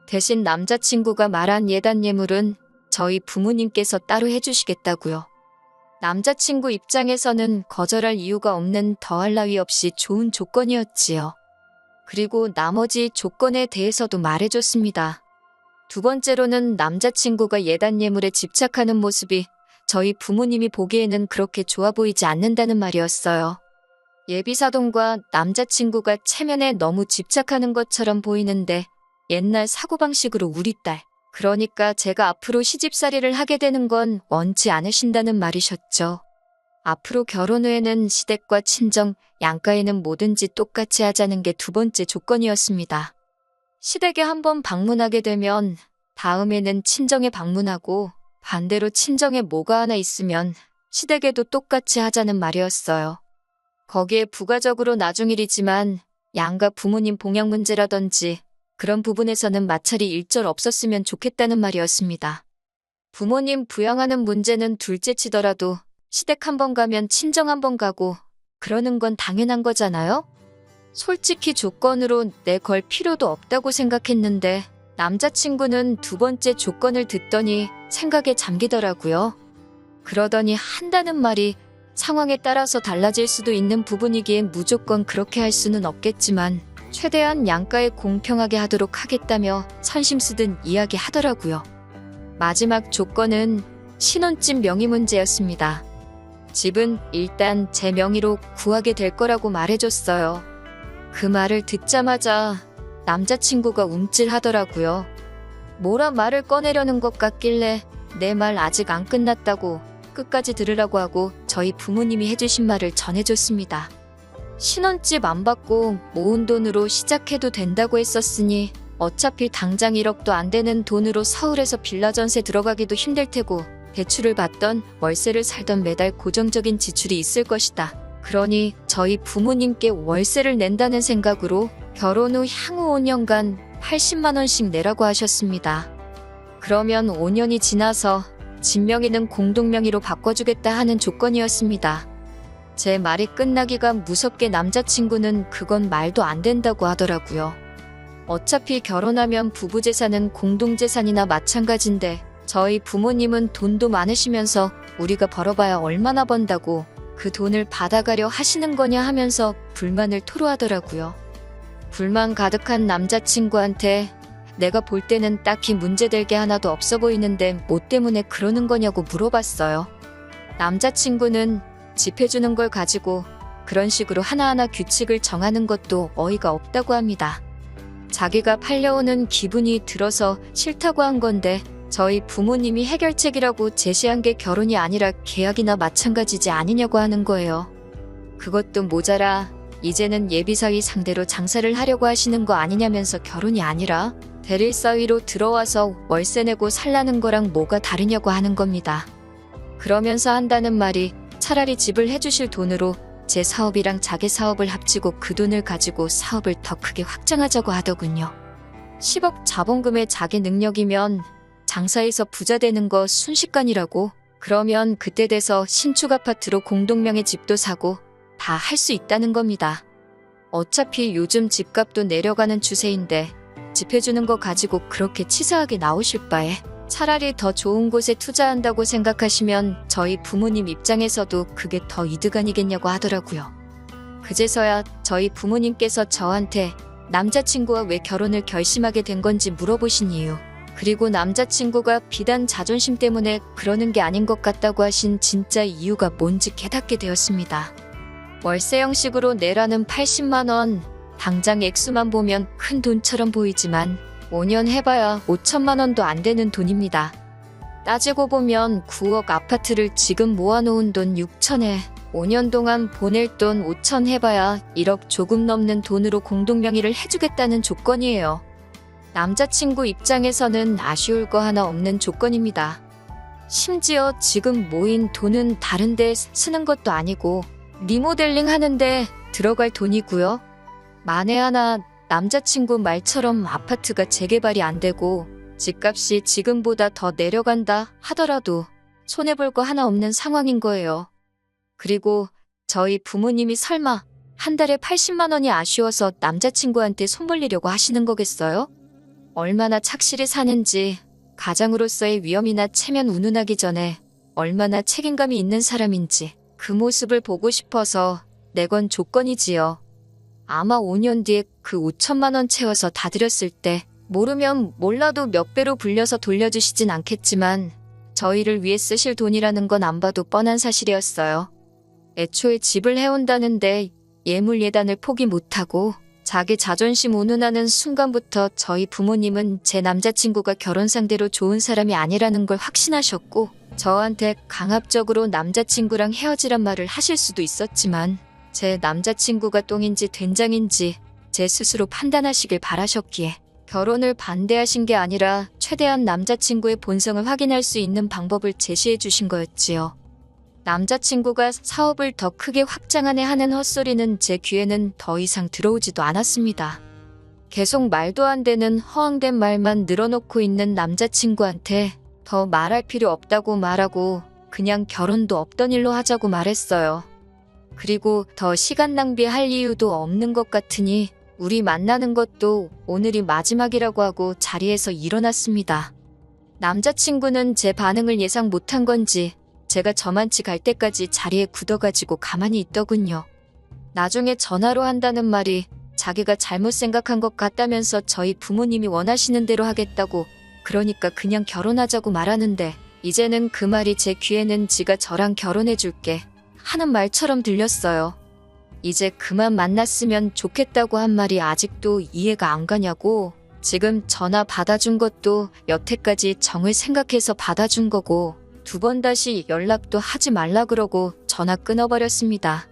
대신 남자친구가 말한 예단 예물은 저희 부모님께서 따로 해주시겠다고요. 남자친구 입장에서는 거절할 이유가 없는 더할 나위 없이 좋은 조건이었지요. 그리고 나머지 조건에 대해서도 말해줬습니다. 두 번째로는 남자친구가 예단 예물에 집착하는 모습이 저희 부모님이 보기에는 그렇게 좋아 보이지 않는다는 말이었어요. 예비사돈과 남자친구가 체면에 너무 집착하는 것처럼 보이는데 옛날 사고방식으로 우리 딸, 그러니까 제가 앞으로 시집살이를 하게 되는 건 원치 않으신다는 말이셨죠. 앞으로 결혼 후에는 시댁과 친정, 양가에는 뭐든지 똑같이 하자는 게 두 번째 조건이었습니다. 시댁에 한번 방문하게 되면 다음에는 친정에 방문하고 반대로 친정에 뭐가 하나 있으면 시댁에도 똑같이 하자는 말이었어요. 거기에 부가적으로 나중일이지만 양가 부모님 봉양 문제라든지 그런 부분에서는 마찰이 일절 없었으면 좋겠다는 말이었습니다. 부모님 부양하는 문제는 둘째치더라도 시댁 한번 가면 친정 한번 가고 그러는 건 당연한 거잖아요? 솔직히 조건으로 내걸 필요도 없다고 생각했는데 남자친구는 두 번째 조건을 듣더니 생각에 잠기더라고요. 그러더니 한다는 말이 상황에 따라서 달라질 수도 있는 부분이기엔 무조건 그렇게 할 수는 없겠지만 최대한 양가에 공평하게 하도록 하겠다며 선심 쓰듯 이야기하더라고요. 마지막 조건은 신혼집 명의 문제였습니다. 집은 일단 제 명의로 구하게 될 거라고 말해줬어요. 그 말을 듣자마자 남자친구가 움찔하더라고요. 뭐라 말을 꺼내려는 것 같길래 내 말 아직 안 끝났다고 끝까지 들으라고 하고 저희 부모님이 해주신 말을 전해줬습니다. 신혼집 안 받고 모은 돈으로 시작해도 된다고 했었으니 어차피 당장 1억도 안 되는 돈으로 서울에서 빌라 전세 들어가기도 힘들 테고 대출을 받던 월세를 살던 매달 고정적인 지출이 있을 것이다. 그러니 저희 부모님께 월세를 낸다는 생각으로 결혼 후 향후 5년간 80만 원씩 내라고 하셨습니다. 그러면 5년이 지나서 집 명의는 공동 명의로 바꿔주겠다 하는 조건이었습니다. 제 말이 끝나기가 무섭게 남자친구는 그건 말도 안 된다고 하더라고요. 어차피 결혼하면 부부 재산은 공동 재산이나 마찬가지인데 저희 부모님은 돈도 많으시면서 우리가 벌어봐야 얼마나 번다고 그 돈을 받아가려 하시는 거냐 하면서 불만을 토로하더라고요. 불만 가득한 남자친구한테 내가 볼 때는 딱히 문제될 게 하나도 없어 보이는데 뭐 때문에 그러는 거냐고 물어봤어요. 남자친구는 집 해주는 걸 가지고 그런 식으로 하나하나 규칙을 정하는 것도 어이가 없다고 합니다. 자기가 팔려오는 기분이 들어서 싫다고 한 건데 저희 부모님이 해결책이라고 제시한 게 결혼이 아니라 계약이나 마찬가지지 아니냐고 하는 거예요. 그것도 모자라 이제는 예비사위 상대로 장사를 하려고 하시는 거 아니냐면서 결혼이 아니라 대릴사위로 들어와서 월세 내고 살라는 거랑 뭐가 다르냐고 하는 겁니다. 그러면서 한다는 말이 차라리 집을 해주실 돈으로 제 사업이랑 자기 사업을 합치고 그 돈을 가지고 사업을 더 크게 확장하자고 하더군요. 10억 자본금의 자기 능력이면 장사해서 부자 되는 거 순식간이라고. 그러면 그때 돼서 신축 아파트로 공동명의 집도 사고 다 할 수 있다는 겁니다. 어차피 요즘 집값도 내려가는 추세인데 집 해주는 거 가지고 그렇게 치사하게 나오실 바에 차라리 더 좋은 곳에 투자한다고 생각하시면 저희 부모님 입장에서도 그게 더 이득 아니겠냐고 하더라고요. 그제서야 저희 부모님께서 저한테 남자친구와 왜 결혼을 결심하게 된 건지 물어보신 이유, 그리고 남자친구가 비단 자존심 때문에 그러는 게 아닌 것 같다고 하신 진짜 이유가 뭔지 깨닫게 되었습니다. 월세 형식으로 내라는 80만 원, 당장 액수만 보면 큰 돈처럼 보이지만 5년 해봐야 5천만 원도 안 되는 돈입니다. 따지고 보면 9억 아파트를 지금 모아놓은 돈 6천에 5년 동안 보낼 돈 5천 해봐야 1억 조금 넘는 돈으로 공동명의를 해주겠다는 조건이에요. 남자친구 입장에서는 아쉬울 거 하나 없는 조건입니다. 심지어 지금 모인 돈은 다른 데 쓰는 것도 아니고 리모델링 하는데 들어갈 돈이고요. 만에 하나 남자친구 말처럼 아파트가 재개발이 안 되고 집값이 지금보다 더 내려간다 하더라도 손해볼 거 하나 없는 상황인 거예요. 그리고 저희 부모님이 설마 한 달에 80만 원이 아쉬워서 남자친구한테 손 벌리려고 하시는 거겠어요? 얼마나 착실히 사는지, 가장으로서의 위험이나 체면 운운하기 전에 얼마나 책임감이 있는 사람인지 그 모습을 보고 싶어서 내건 조건이지요. 아마 5년 뒤에 그 5천만 원 채워서 다 드렸을 때 모르면 몰라도 몇 배로 불려서 돌려주시진 않겠지만 저희를 위해 쓰실 돈이라는 건 안 봐도 뻔한 사실이었어요. 애초에 집을 해온다는데 예물 예단을 포기 못하고 자기 자존심 운운하는 순간부터 저희 부모님은 제 남자친구가 결혼 상대로 좋은 사람이 아니라는 걸 확신하셨고 저한테 강압적으로 남자친구랑 헤어지란 말을 하실 수도 있었지만 제 남자친구가 똥인지 된장인지 제 스스로 판단하시길 바라셨기에 결혼을 반대하신 게 아니라 최대한 남자친구의 본성을 확인할 수 있는 방법을 제시해 주신 거였지요. 남자친구가 사업을 더 크게 확장하네 하는 헛소리는 제 귀에는 더 이상 들어오지도 않았습니다. 계속 말도 안 되는 허황된 말만 늘어놓고 있는 남자친구한테 더 말할 필요 없다고 말하고 그냥 결혼도 없던 일로 하자고 말했어요. 그리고 더 시간 낭비할 이유도 없는 것 같으니 우리 만나는 것도 오늘이 마지막이라고 하고 자리에서 일어났습니다. 남자친구는 제 반응을 예상 못한 건지 제가 저만치 갈 때까지 자리에 굳어가지고 가만히 있더군요. 나중에 전화로 한다는 말이 자기가 잘못 생각한 것 같다면서 저희 부모님이 원하시는 대로 하겠다고, 그러니까 그냥 결혼하자고 말하는데 이제는 그 말이 제 귀에는 지가 저랑 결혼해줄게 하는 말처럼 들렸어요. 이제 그만 만났으면 좋겠다고 한 말이 아직도 이해가 안 가냐고. 지금 전화 받아준 것도 여태까지 정을 생각해서 받아준 거고 2번 다시 연락도 하지 말라 그러고 전화 끊어버렸습니다.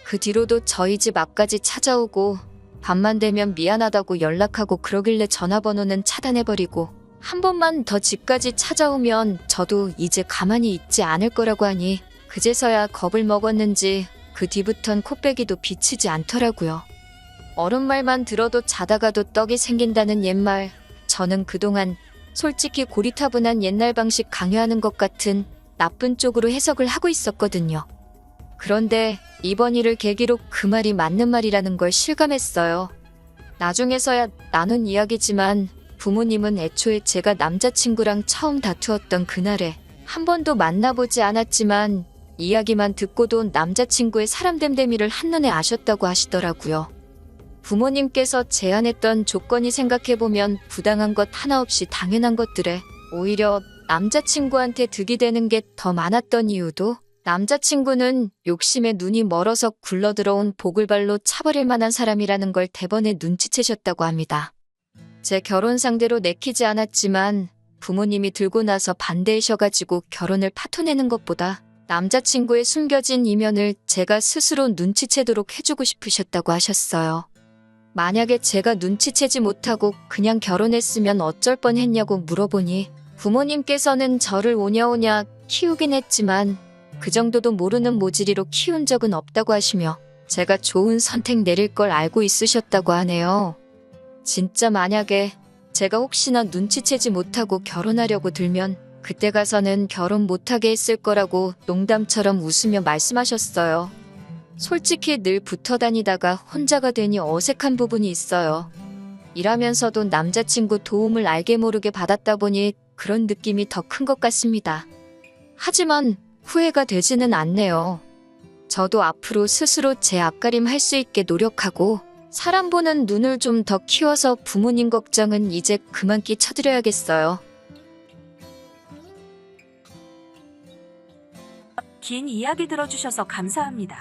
그 뒤로도 저희 집 앞까지 찾아오고 밤만 되면 미안하다고 연락하고 그러길래 전화번호는 차단해버리고 한 번만 더 집까지 찾아오면 저도 이제 가만히 있지 않을 거라고 하니 그제서야 겁을 먹었는지 그 뒤부턴 코빼기도 비치지 않더라고요. 어른 말만 들어도 자다가도 떡이 생긴다는 옛말, 저는 그동안 솔직히 고리타분한 옛날 방식 강요하는 것 같은 나쁜 쪽으로 해석을 하고 있었거든요. 그런데 이번 일을 계기로 그 말이 맞는 말이라는 걸 실감했어요. 나중에서야 나눈 이야기지만 부모님은 애초에 제가 남자친구랑 처음 다투었던 그날에 한 번도 만나보지 않았지만 이야기만 듣고도 남자친구의 사람됨됨이를 한눈에 아셨다고 하시더라고요. 부모님께서 제안했던 조건이 생각해보면 부당한 것 하나 없이 당연한 것들에 오히려 남자친구한테 득이 되는 게 더 많았던 이유도 남자친구는 욕심에 눈이 멀어서 굴러들어온 보글발로 차버릴 만한 사람이라는 걸 대번에 눈치채셨다고 합니다. 제 결혼 상대로 내키지 않았지만 부모님이 들고 나서 반대하셔가지고 결혼을 파토내는 것보다 남자친구의 숨겨진 이면을 제가 스스로 눈치채도록 해주고 싶으셨다고 하셨어요. 만약에 제가 눈치채지 못하고 그냥 결혼했으면 어쩔 뻔했냐고 물어보니 부모님께서는 저를 오냐오냐 키우긴 했지만 그 정도도 모르는 모질이로 키운 적은 없다고 하시며 제가 좋은 선택 내릴 걸 알고 있으셨다고 하네요. 진짜 만약에 제가 혹시나 눈치채지 못하고 결혼하려고 들면 그때 가서는 결혼 못하게 했을 거라고 농담처럼 웃으며 말씀하셨어요. 솔직히 늘 붙어 다니다가 혼자가 되니 어색한 부분이 있어요. 일하면서도 남자친구 도움을 알게 모르게 받았다 보니 그런 느낌이 더 큰 것 같습니다. 하지만 후회가 되지는 않네요. 저도 앞으로 스스로 제 앞가림 할 수 있게 노력하고 사람 보는 눈을 좀 더 키워서 부모님 걱정은 이제 그만 끼쳐드려야겠어요. 긴 이야기 들어주셔서 감사합니다.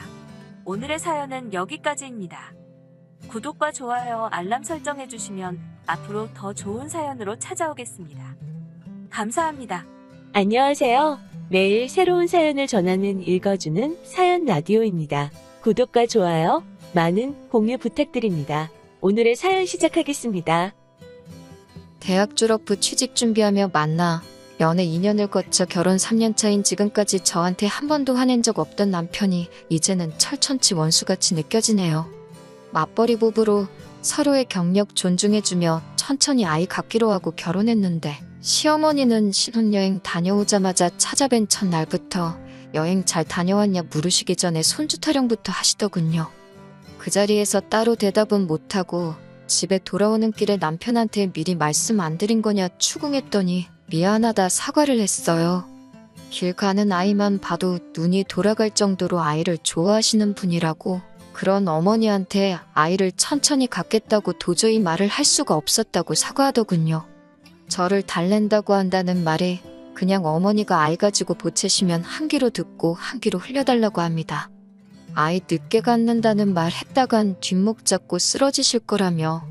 오늘의 사연은 여기까지입니다. 구독과 좋아요, 알람 설정해주시면 앞으로 더 좋은 사연으로 찾아오겠습니다. 감사합니다. 안녕하세요. 매일 새로운 사연을 전하는 읽어주는 사연 라디오입니다. 구독과 좋아요, 많은 공유 부탁드립니다. 오늘의 사연 시작하겠습니다. 대학 졸업 후 취직 준비하며 만나 연애 2년을 거쳐 결혼 3년 차인 지금까지 저한테 한 번도 화낸 적 없던 남편이 이제는 철천치 원수같이 느껴지네요. 맞벌이 부부로 서로의 경력 존중해주며 천천히 아이 갖기로 하고 결혼했는데 시어머니는 신혼여행 다녀오자마자 찾아뵌 첫날부터 여행 잘 다녀왔냐 물으시기 전에 손주 타령부터 하시더군요. 그 자리에서 따로 대답은 못하고 집에 돌아오는 길에 남편한테 미리 말씀 안 드린 거냐 추궁했더니 미안하다 사과를 했어요. 길 가는 아이만 봐도 눈이 돌아갈 정도로 아이를 좋아하시는 분이라고 그런 어머니한테 아이를 천천히 갖겠다고 도저히 말을 할 수가 없었다고 사과하더군요. 저를 달랜다고 한다는 말에 그냥 어머니가 아이 가지고 보채시면 한 귀로 듣고 한 귀로 흘려달라고 합니다. 아이 늦게 갖는다는 말 했다간 뒷목 잡고 쓰러지실 거라며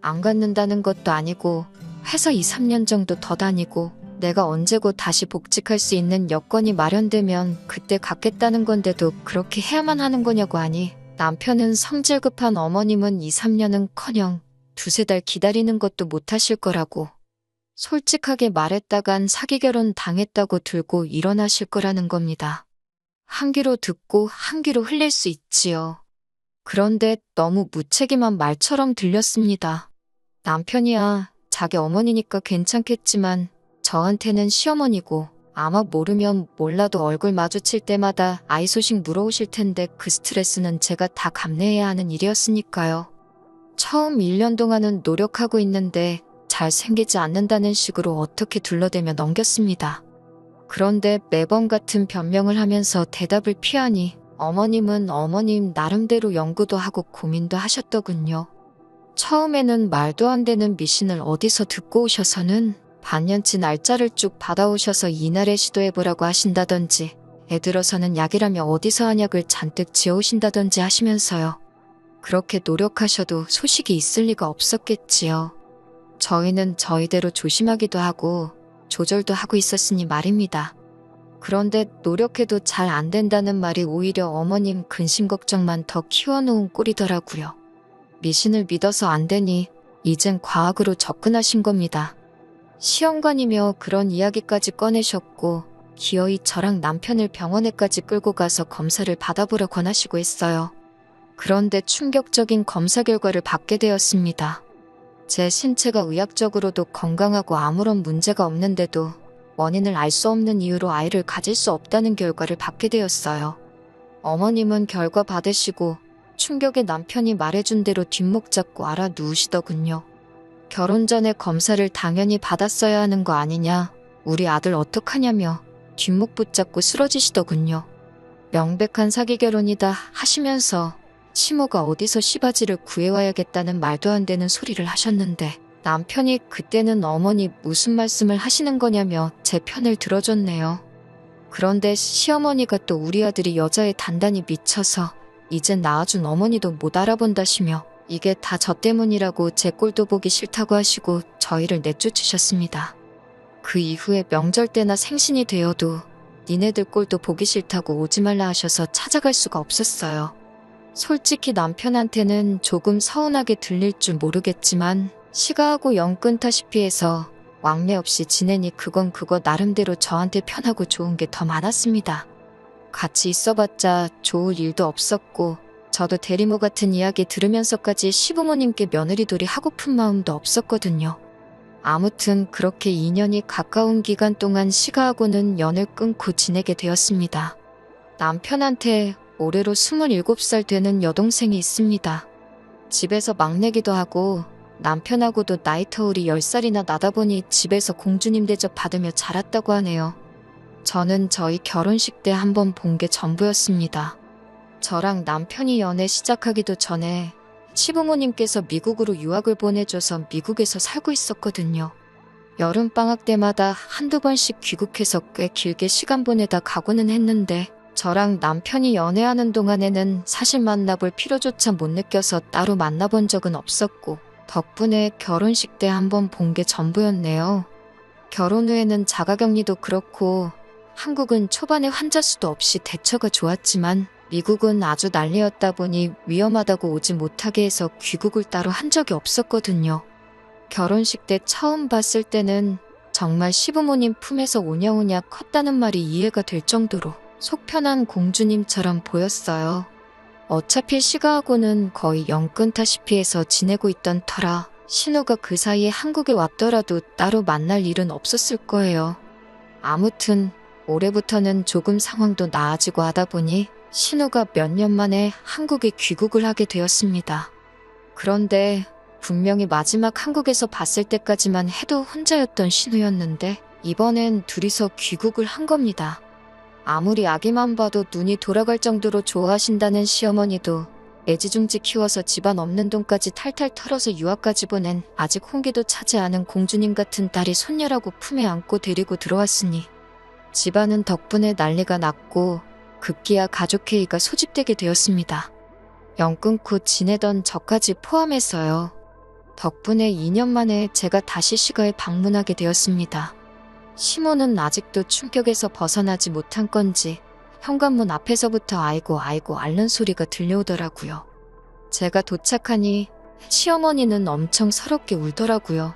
안 갖는다는 것도 아니고 회사 2, 3년 정도 더 다니고 내가 언제고 다시 복직할 수 있는 여건이 마련되면 그때 갖겠다는 건데도 그렇게 해야만 하는 거냐고 하니 남편은 성질 급한 어머님은 2, 3년은커녕 두세 달 기다리는 것도 못하실 거라고 솔직하게 말했다간 사기 결혼 당했다고 들고 일어나실 거라는 겁니다. 한 귀로 듣고 한 귀로 흘릴 수 있지요. 그런데 너무 무책임한 말처럼 들렸습니다. 남편이야 자기 어머니니까 괜찮겠지만 저한테는 시어머니고 아마 모르면 몰라도 얼굴 마주칠 때마다 아이 소식 물어오실 텐데 그 스트레스는 제가 다 감내해야 하는 일이었으니까요. 처음 1년 동안은 노력하고 있는데 잘 생기지 않는다는 식으로 어떻게 둘러대며 넘겼습니다. 그런데 매번 같은 변명을 하면서 대답을 피하니 어머님은 어머님 나름대로 연구도 하고 고민도 하셨더군요. 처음에는 말도 안 되는 미신을 어디서 듣고 오셔서는 반년치 날짜를 쭉 받아오셔서 이날에 시도해보라고 하신다던지 애 들어서는 약이라며 어디서 한약을 잔뜩 지어오신다던지 하시면서요. 그렇게 노력하셔도 소식이 있을 리가 없었겠지요. 저희는 저희대로 조심하기도 하고 조절도 하고 있었으니 말입니다. 그런데 노력해도 잘 안 된다는 말이 오히려 어머님 근심 걱정만 더 키워놓은 꼴이더라고요. 미신을 믿어서 안 되니 이젠 과학으로 접근하신 겁니다. 시험관이며 그런 이야기까지 꺼내셨고 기어이 저랑 남편을 병원에까지 끌고 가서 검사를 받아보라 권하시고 했어요. 그런데 충격적인 검사 결과를 받게 되었습니다. 제 신체가 의학적으로도 건강하고 아무런 문제가 없는데도 원인을 알 수 없는 이유로 아이를 가질 수 없다는 결과를 받게 되었어요. 어머님은 결과 받으시고 충격에 남편이 말해준 대로 뒷목 잡고 알아 누우시더군요. 결혼 전에 검사를 당연히 받았어야 하는 거 아니냐, 우리 아들 어떡하냐며 뒷목 붙잡고 쓰러지시더군요. 명백한 사기 결혼이다 하시면서 시모가 어디서 시바지를 구해와야겠다는 말도 안 되는 소리를 하셨는데 남편이 그때는 어머니 무슨 말씀을 하시는 거냐며 제 편을 들어줬네요. 그런데 시어머니가 또 우리 아들이 여자에 단단히 미쳐서 이젠 낳아준 어머니도 못 알아본다시며 이게 다 저 때문이라고 제 꼴도 보기 싫다고 하시고 저희를 내쫓으셨습니다. 그 이후에 명절 때나 생신이 되어도 니네들 꼴도 보기 싫다고 오지 말라 하셔서 찾아갈 수가 없었어요. 솔직히 남편한테는 조금 서운하게 들릴 줄 모르겠지만 시가하고 영 끊다시피 해서 왕래 없이 지내니 그건 그거 나름대로 저한테 편하고 좋은 게 더 많았습니다. 같이 있어봤자 좋을 일도 없었고 저도 대리모 같은 이야기 들으면서까지 시부모님께 며느리돌이 하고픈 마음도 없었거든요. 아무튼 그렇게 2년이 가까운 기간 동안 시가하고는 연을 끊고 지내게 되었습니다. 남편한테 올해로 27살 되는 여동생이 있습니다. 집에서 막내기도 하고 남편하고도 나이 터울이 10살이나 나다 보니 집에서 공주님 대접 받으며 자랐다고 하네요. 저는 저희 결혼식 때 한번 본 게 전부였습니다. 저랑 남편이 연애 시작하기도 전에 시부모님께서 미국으로 유학을 보내줘서 미국에서 살고 있었거든요. 여름방학 때마다 한두 번씩 귀국해서 꽤 길게 시간 보내다 가고는 했는데 저랑 남편이 연애하는 동안에는 사실 만나볼 필요조차 못 느껴서 따로 만나본 적은 없었고 덕분에 결혼식 때 한번 본 게 전부였네요. 결혼 후에는 자가격리도 그렇고 한국은 초반에 환자 수도 없이 대처가 좋았지만 미국은 아주 난리였다 보니 위험하다고 오지 못하게 해서 귀국을 따로 한 적이 없었거든요. 결혼식 때 처음 봤을 때는 정말 시부모님 품에서 오냐오냐 컸다는 말이 이해가 될 정도로 속 편한 공주님처럼 보였어요. 어차피 시가하고는 거의 연 끊다시피 해서 지내고 있던 터라 신우가 그 사이에 한국에 왔더라도 따로 만날 일은 없었을 거예요. 아무튼 올해부터는 조금 상황도 나아지고 하다 보니 신우가 몇 년 만에 한국에 귀국을 하게 되었습니다. 그런데 분명히 마지막 한국에서 봤을 때까지만 해도 혼자였던 신우였는데 이번엔 둘이서 귀국을 한 겁니다. 아무리 아기만 봐도 눈이 돌아갈 정도로 좋아하신다는 시어머니도 애지중지 키워서 집안 없는 돈까지 탈탈 털어서 유학까지 보낸 아직 홍기도 차지 않은 공주님 같은 딸이 손녀라고 품에 안고 데리고 들어왔으니 집안은 덕분에 난리가 났고 급기야 가족회의가 소집되게 되었습니다. 연 끊고 지내던 저까지 포함해서요. 덕분에 2년 만에 제가 다시 시가에 방문하게 되었습니다. 시모는 아직도 충격에서 벗어나지 못한 건지 현관문 앞에서부터 아이고 아이고 앓는 소리가 들려오더라고요. 제가 도착하니 시어머니는 엄청 서럽게 울더라고요.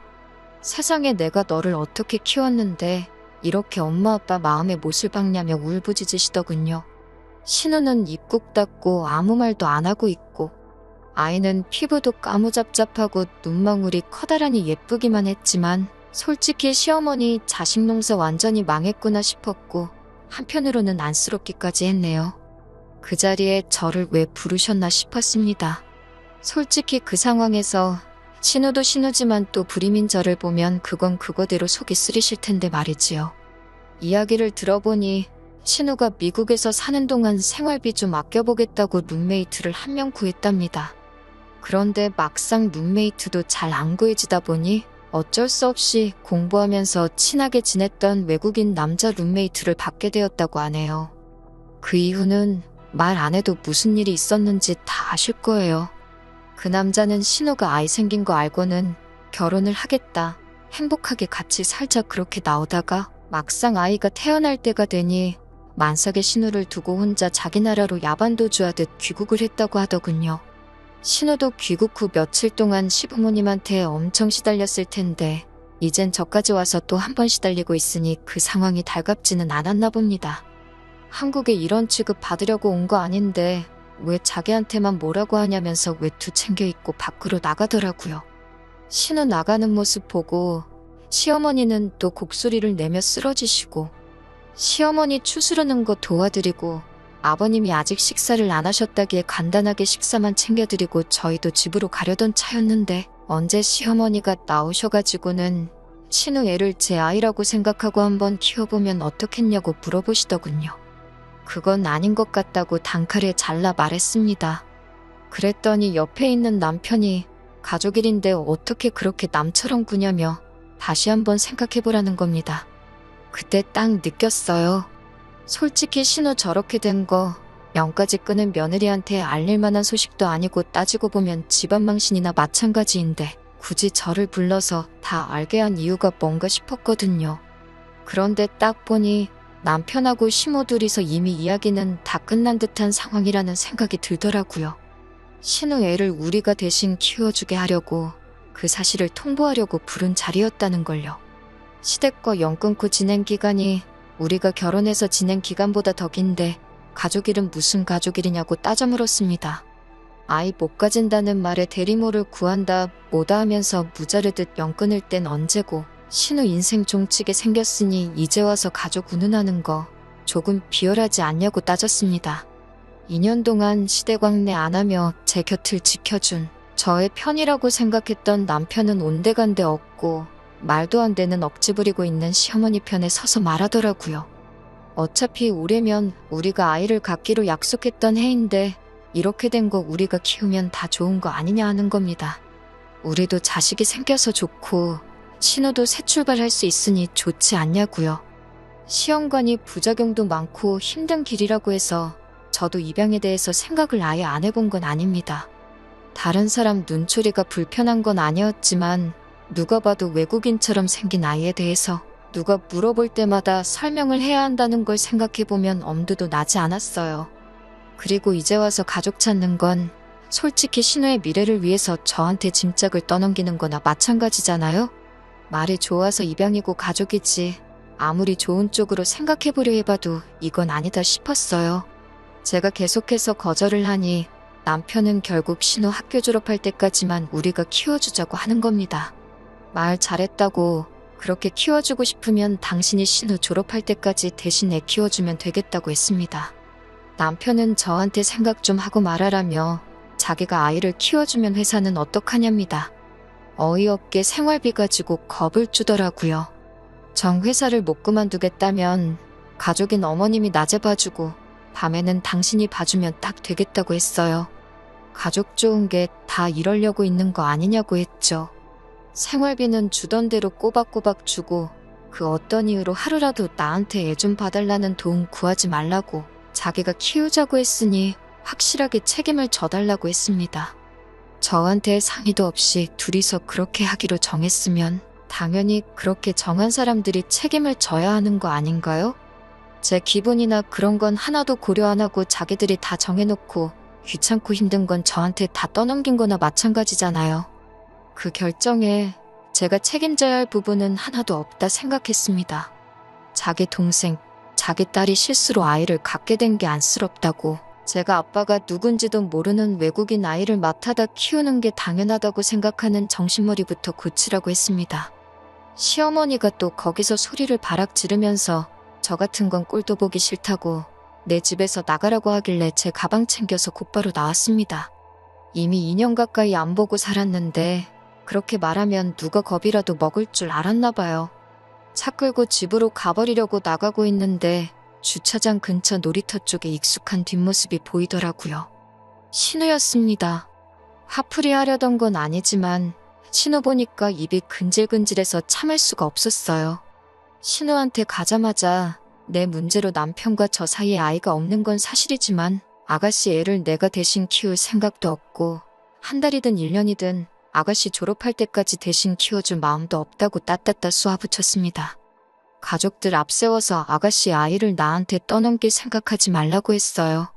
세상에 내가 너를 어떻게 키웠는데 이렇게 엄마 아빠 마음에 못을 박냐며 울부짖으시더군요. 신우는 입 꾹 닫고 아무 말도 안 하고 있고 아이는 피부도 까무잡잡하고 눈망울이 커다란히 예쁘기만 했지만 솔직히 시어머니 자식 농사 완전히 망했구나 싶었고 한편으로는 안쓰럽기까지 했네요. 그 자리에 저를 왜 부르셨나 싶었습니다. 솔직히 그 상황에서 신우도 신우지만 또 불임인 저를 보면 그건 그거대로 속이 쓰리실 텐데 말이지요. 이야기를 들어보니 신우가 미국에서 사는 동안 생활비 좀 아껴보겠다고 룸메이트를 한 명 구했답니다. 그런데 막상 룸메이트도 잘 안 구해지다 보니 어쩔 수 없이 공부하면서 친하게 지냈던 외국인 남자 룸메이트를 받게 되었다고 하네요. 그 이유는 말 안 해도 무슨 일이 있었는지 다 아실 거예요. 그 남자는 신우가 아이 생긴 거 알고는 결혼을 하겠다, 행복하게 같이 살자 그렇게 나오다가 막상 아이가 태어날 때가 되니 만삭의 신우를 두고 혼자 자기 나라로 야반도주하듯 귀국을 했다고 하더군요. 신우도 귀국 후 며칠 동안 시부모님한테 엄청 시달렸을 텐데 이젠 저까지 와서 또 한 번 시달리고 있으니 그 상황이 달갑지는 않았나 봅니다. 한국에 이런 취급 받으려고 온 거 아닌데 왜 자기한테만 뭐라고 하냐면서 외투 챙겨 입고 밖으로 나가더라고요. 신우 나가는 모습 보고 시어머니는 또 곡소리를 내며 쓰러지시고 시어머니 추스르는 거 도와드리고 아버님이 아직 식사를 안 하셨다기에 간단하게 식사만 챙겨드리고 저희도 집으로 가려던 차였는데 언제 시어머니가 나오셔가지고는 신우 애를 제 아이라고 생각하고 한번 키워보면 어떻겠냐고 물어보시더군요. 그건 아닌 것 같다고 단칼에 잘라 말했습니다. 그랬더니 옆에 있는 남편이 가족 일인데 어떻게 그렇게 남처럼 구냐며 다시 한번 생각해보라는 겁니다. 그때 딱 느꼈어요. 솔직히 신우 저렇게 된 거 명까지 끄는 며느리한테 알릴 만한 소식도 아니고 따지고 보면 집안 망신이나 마찬가지인데 굳이 저를 불러서 다 알게 한 이유가 뭔가 싶었거든요. 그런데 딱 보니 남편하고 시모 둘이서 이미 이야기는 다 끝난 듯한 상황이라는 생각이 들더라고요. 신우 애를 우리가 대신 키워주게 하려고 그 사실을 통보하려고 부른 자리였다는 걸요. 시댁과 연 끊고 지낸 기간이 우리가 결혼해서 지낸 기간보다 더 긴데 가족일은 무슨 가족일이냐고 따져 물었습니다. 아이 못 가진다는 말에 대리모를 구한다 뭐다 하면서 무자르듯 연 끊을 땐 언제고 신우 인생 종치게 생겼으니 이제 와서 가족 운운하는 거 조금 비열하지 않냐고 따졌습니다. 2년 동안 시대광내 안 하며 제 곁을 지켜준 저의 편이라고 생각했던 남편은 온데간데 없고 말도 안 되는 억지 부리고 있는 시어머니 편에 서서 말하더라고요. 어차피 올해면 우리가 아이를 갖기로 약속했던 해인데 이렇게 된 거 우리가 키우면 다 좋은 거 아니냐 하는 겁니다. 우리도 자식이 생겨서 좋고 신우도 새 출발할 수 있으니 좋지 않냐고요. 시험관이 부작용도 많고 힘든 길이라고 해서 저도 입양에 대해서 생각을 아예 안 해본 건 아닙니다. 다른 사람 눈초리가 불편한 건 아니었지만 누가 봐도 외국인처럼 생긴 아이에 대해서 누가 물어볼 때마다 설명을 해야 한다는 걸 생각해보면 엄두도 나지 않았어요. 그리고 이제 와서 가족 찾는 건 솔직히 신우의 미래를 위해서 저한테 짐짝을 떠넘기는 거나 마찬가지잖아요? 말이 좋아서 입양이고 가족이지 아무리 좋은 쪽으로 생각해보려 해봐도 이건 아니다 싶었어요. 제가 계속해서 거절을 하니 남편은 결국 신우 학교 졸업할 때까지만 우리가 키워주자고 하는 겁니다. 말 잘했다고 그렇게 키워주고 싶으면 당신이 신우 졸업할 때까지 대신 애 키워주면 되겠다고 했습니다. 남편은 저한테 생각 좀 하고 말하라며 자기가 아이를 키워주면 회사는 어떡하냐입니다. 어이없게 생활비 가지고 겁을 주더라고요. 정 회사를 못 그만두겠다면 가족인 어머님이 낮에 봐주고 밤에는 당신이 봐주면 딱 되겠다고 했어요. 가족 좋은 게 다 이러려고 있는 거 아니냐고 했죠. 생활비는 주던 대로 꼬박꼬박 주고 그 어떤 이유로 하루라도 나한테 애 좀 봐달라는 도움 구하지 말라고 자기가 키우자고 했으니 확실하게 책임을 져달라고 했습니다. 저한테 상의도 없이 둘이서 그렇게 하기로 정했으면 당연히 그렇게 정한 사람들이 책임을 져야 하는 거 아닌가요? 제 기분이나 그런 건 하나도 고려 안 하고 자기들이 다 정해놓고 귀찮고 힘든 건 저한테 다 떠넘긴 거나 마찬가지잖아요. 그 결정에 제가 책임져야 할 부분은 하나도 없다 생각했습니다. 자기 동생, 자기 딸이 실수로 아이를 갖게 된 게 안쓰럽다고 제가 아빠가 누군지도 모르는 외국인 아이를 맡아다 키우는 게 당연하다고 생각하는 정신머리부터 고치라고 했습니다. 시어머니가 또 거기서 소리를 바락 지르면서 저 같은 건 꼴도 보기 싫다고 내 집에서 나가라고 하길래 제 가방 챙겨서 곧바로 나왔습니다. 이미 2년 가까이 안 보고 살았는데 그렇게 말하면 누가 겁이라도 먹을 줄 알았나 봐요. 차 끌고 집으로 가버리려고 나가고 있는데 주차장 근처 놀이터 쪽에 익숙한 뒷모습이 보이더라고요. 신우였습니다. 화풀이 하려던 건 아니지만 신우 보니까 입이 근질근질해서 참을 수가 없었어요. 신우한테 가자마자 내 문제로 남편과 저 사이에 아이가 없는 건 사실이지만 아가씨 애를 내가 대신 키울 생각도 없고 한 달이든 1년이든 아가씨 졸업할 때까지 대신 키워줄 마음도 없다고 따따따 쏘아붙였습니다. 가족들 앞세워서 아가씨 아이를 나한테 떠넘길 생각하지 말라고 했어요.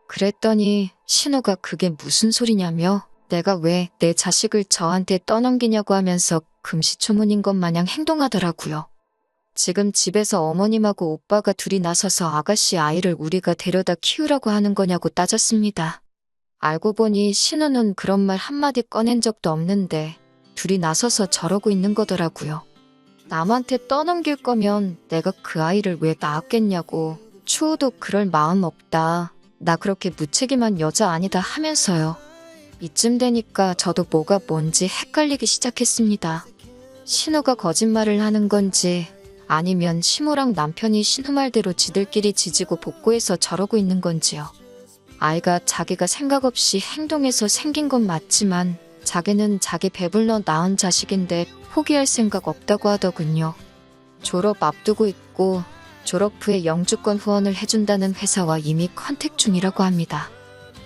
그랬더니 신우가 그게 무슨 소리냐며 내가 왜 내 자식을 저한테 떠넘기냐고 하면서 금시초문인 것 마냥 행동하더라고요. 지금 집에서 어머님하고 오빠가 둘이 나서서 아가씨 아이를 우리가 데려다 키우라고 하는 거냐고 따졌습니다. 알고 보니 신우는 그런 말 한마디 꺼낸 적도 없는데 둘이 나서서 저러고 있는 거더라고요. 남한테 떠넘길 거면 내가 그 아이를 왜 낳았겠냐고. 추호도 그럴 마음 없다. 나 그렇게 무책임한 여자 아니다 하면서요. 이쯤 되니까 저도 뭐가 뭔지 헷갈리기 시작했습니다. 신우가 거짓말을 하는 건지 아니면 시모랑 남편이 신우 말대로 지들끼리 지지고 볶고해서 저러고 있는 건지요. 아이가 자기가 생각 없이 행동해서 생긴 건 맞지만 자기는 자기 배불러 낳은 자식인데 포기할 생각 없다고 하더군요. 졸업 앞두고 있고 졸업 후에 영주권 후원을 해준다는 회사와 이미 컨택 중이라고 합니다.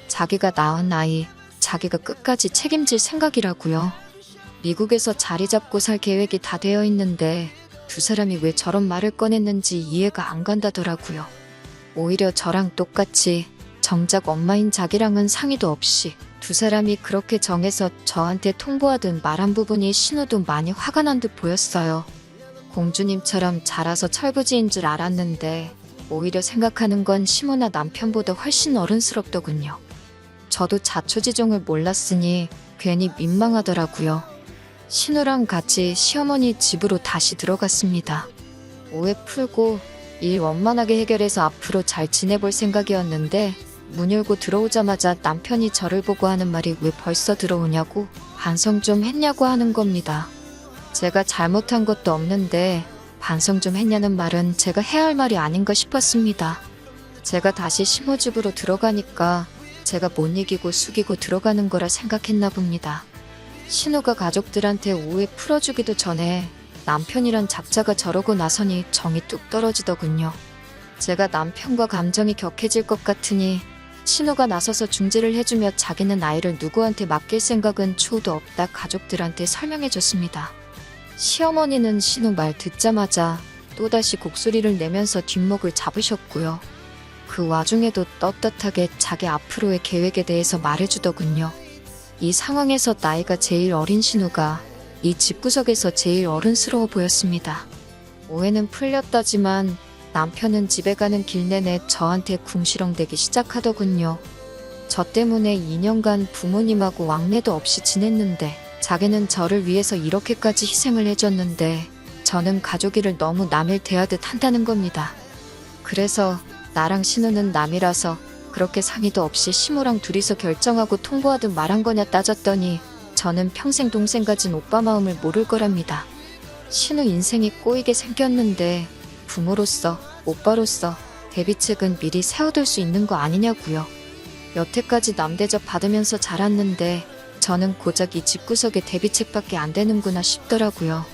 자기가 낳은 아이, 자기가 끝까지 책임질 생각이라고요. 미국에서 자리 잡고 살 계획이 다 되어 있는데 두 사람이 왜 저런 말을 꺼냈는지 이해가 안 간다더라고요. 오히려 저랑 똑같이 정작 엄마인 자기랑은 상의도 없이 두 사람이 그렇게 정해서 저한테 통보하듯 말한 부분이 신우도 많이 화가 난 듯 보였어요. 공주님처럼 자라서 철부지인 줄 알았는데 오히려 생각하는 건 시모나 남편보다 훨씬 어른스럽더군요. 저도 자초지종을 몰랐으니 괜히 민망하더라고요. 신우랑 같이 시어머니 집으로 다시 들어갔습니다. 오해 풀고 일 원만하게 해결해서 앞으로 잘 지내볼 생각이었는데 문 열고 들어오자마자 남편이 저를 보고 하는 말이 왜 벌써 들어오냐고 반성 좀 했냐고 하는 겁니다. 제가 잘못한 것도 없는데 반성 좀 했냐는 말은 제가 해야 할 말이 아닌가 싶었습니다. 제가 다시 시모 집으로 들어가니까 제가 못 이기고 숙이고 들어가는 거라 생각했나 봅니다. 신우가 가족들한테 오해 풀어주기도 전에 남편이란 작자가 저러고 나서니 정이 뚝 떨어지더군요. 제가 남편과 감정이 격해질 것 같으니 신우가 나서서 중재를 해주며 자기는 아이를 누구한테 맡길 생각은 추호도 없다 가족들한테 설명해줬습니다. 시어머니는 신우 말 듣자마자 또다시 곡소리를 내면서 뒷목을 잡으셨고요. 그 와중에도 떳떳하게 자기 앞으로의 계획에 대해서 말해주더군요. 이 상황에서 나이가 제일 어린 신우가 이 집구석에서 제일 어른스러워 보였습니다. 오해는 풀렸다지만 남편은 집에 가는 길 내내 저한테 궁시렁대기 시작하더군요. 저 때문에 2년간 부모님하고 왕래도 없이 지냈는데 자기는 저를 위해서 이렇게까지 희생을 해줬는데 저는 가족일을 너무 남일 대하듯 한다는 겁니다. 그래서 나랑 신우는 남이라서 그렇게 상의도 없이 시모랑 둘이서 결정하고 통보하듯 말한 거냐 따졌더니 저는 평생 동생 가진 오빠 마음을 모를 거랍니다. 신우 인생이 꼬이게 생겼는데 부모로서 오빠로서 대비책은 미리 세워둘 수 있는 거 아니냐고요. 여태까지 남대접 받으면서 자랐는데 저는 고작 이 집구석에 대비책밖에 안 되는구나 싶더라고요.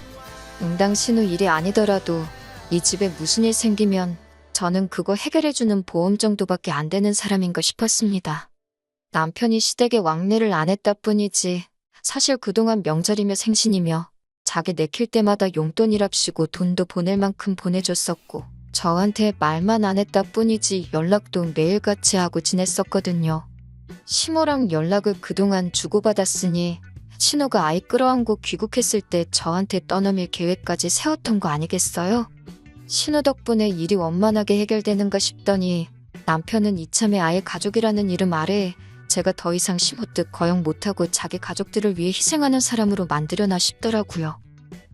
응당 신우 일이 아니더라도 이 집에 무슨 일 생기면 저는 그거 해결해주는 보험 정도밖에 안 되는 사람인가 싶었습니다. 남편이 시댁에 왕래를 안 했다 뿐이지 사실 그동안 명절이며 생신이며 자기 내킬 때마다 용돈이랍시고 돈도 보낼 만큼 보내줬었고 저한테 말만 안 했다 뿐이지 연락도 매일같이 하고 지냈었거든요. 시모랑 연락을 그동안 주고받았으니 신우가 아이 끌어안고 귀국했을 때 저한테 떠넘일 계획까지 세웠던 거 아니겠어요? 신우 덕분에 일이 원만하게 해결되는가 싶더니 남편은 이참에 아예 가족이라는 이름 아래 제가 더 이상 시모 뜻 거역 못하고 자기 가족들을 위해 희생하는 사람으로 만들려나 싶더라고요.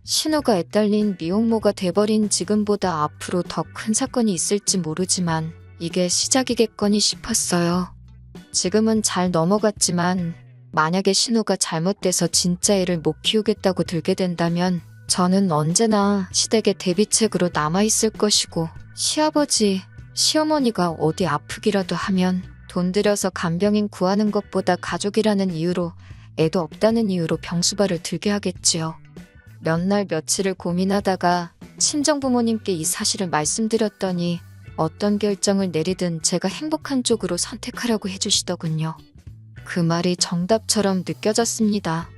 신우가 애딸린 미혼모가 돼버린 지금보다 앞으로 더 큰 사건이 있을지 모르지만 이게 시작이겠거니 싶었어요. 지금은 잘 넘어갔지만 만약에 신우가 잘못돼서 진짜 애를 못 키우겠다고 들게 된다면 저는 언제나 시댁의 대비책으로 남아있을 것이고 시아버지, 시어머니가 어디 아프기라도 하면 돈 들여서 간병인 구하는 것보다 가족이라는 이유로 애도 없다는 이유로 병수발을 들게 하겠지요. 몇 날 며칠을 고민하다가 친정부모님께 이 사실을 말씀드렸더니 어떤 결정을 내리든 제가 행복한 쪽으로 선택하라고 해주시더군요. 그 말이 정답처럼 느껴졌습니다.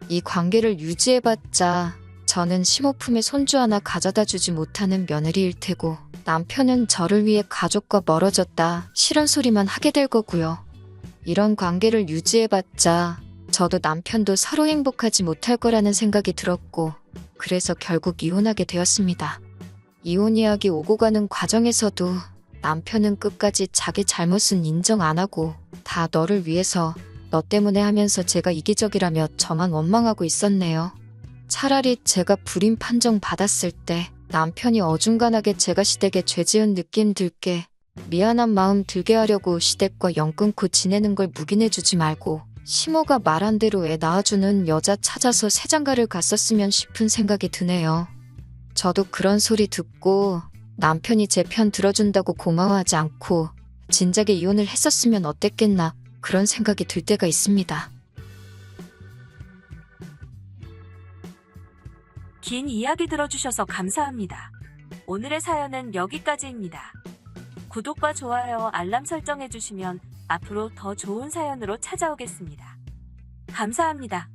이 관계를 유지해봤자 저는 시모 품에 손주 하나 가져다 주지 못하는 며느리일 테고 남편은 저를 위해 가족과 멀어졌다 싫은 소리만 하게 될 거고요. 이런 관계를 유지해봤자 저도 남편도 서로 행복하지 못할 거라는 생각이 들었고 그래서 결국 이혼하게 되었습니다. 이혼 이야기 오고 가는 과정에서도 남편은 끝까지 자기 잘못은 인정 안 하고 다 너를 위해서 너 때문에 하면서 제가 이기적이라며 저만 원망하고 있었네요. 차라리 제가 불임 판정 받았을 때 남편이 어중간하게 제가 시댁에 죄 지은 느낌 들게 미안한 마음 들게 하려고 시댁과 연 끊고 지내는 걸 묵인해주지 말고 시모가 말한 대로 애 낳아주는 여자 찾아서 새장가를 갔었으면 싶은 생각이 드네요. 저도 그런 소리 듣고 남편이 제 편 들어준다고 고마워하지 않고 진작에 이혼을 했었으면 어땠겠나 그런 생각이 들 때가 있습니다. 긴 이야기 들어주셔서 감사합니다. 오늘의 사연은 여기까지입니다. 구독과 좋아요, 알람 설정해주시면 앞으로 더 좋은 사연으로 찾아오겠습니다. 감사합니다.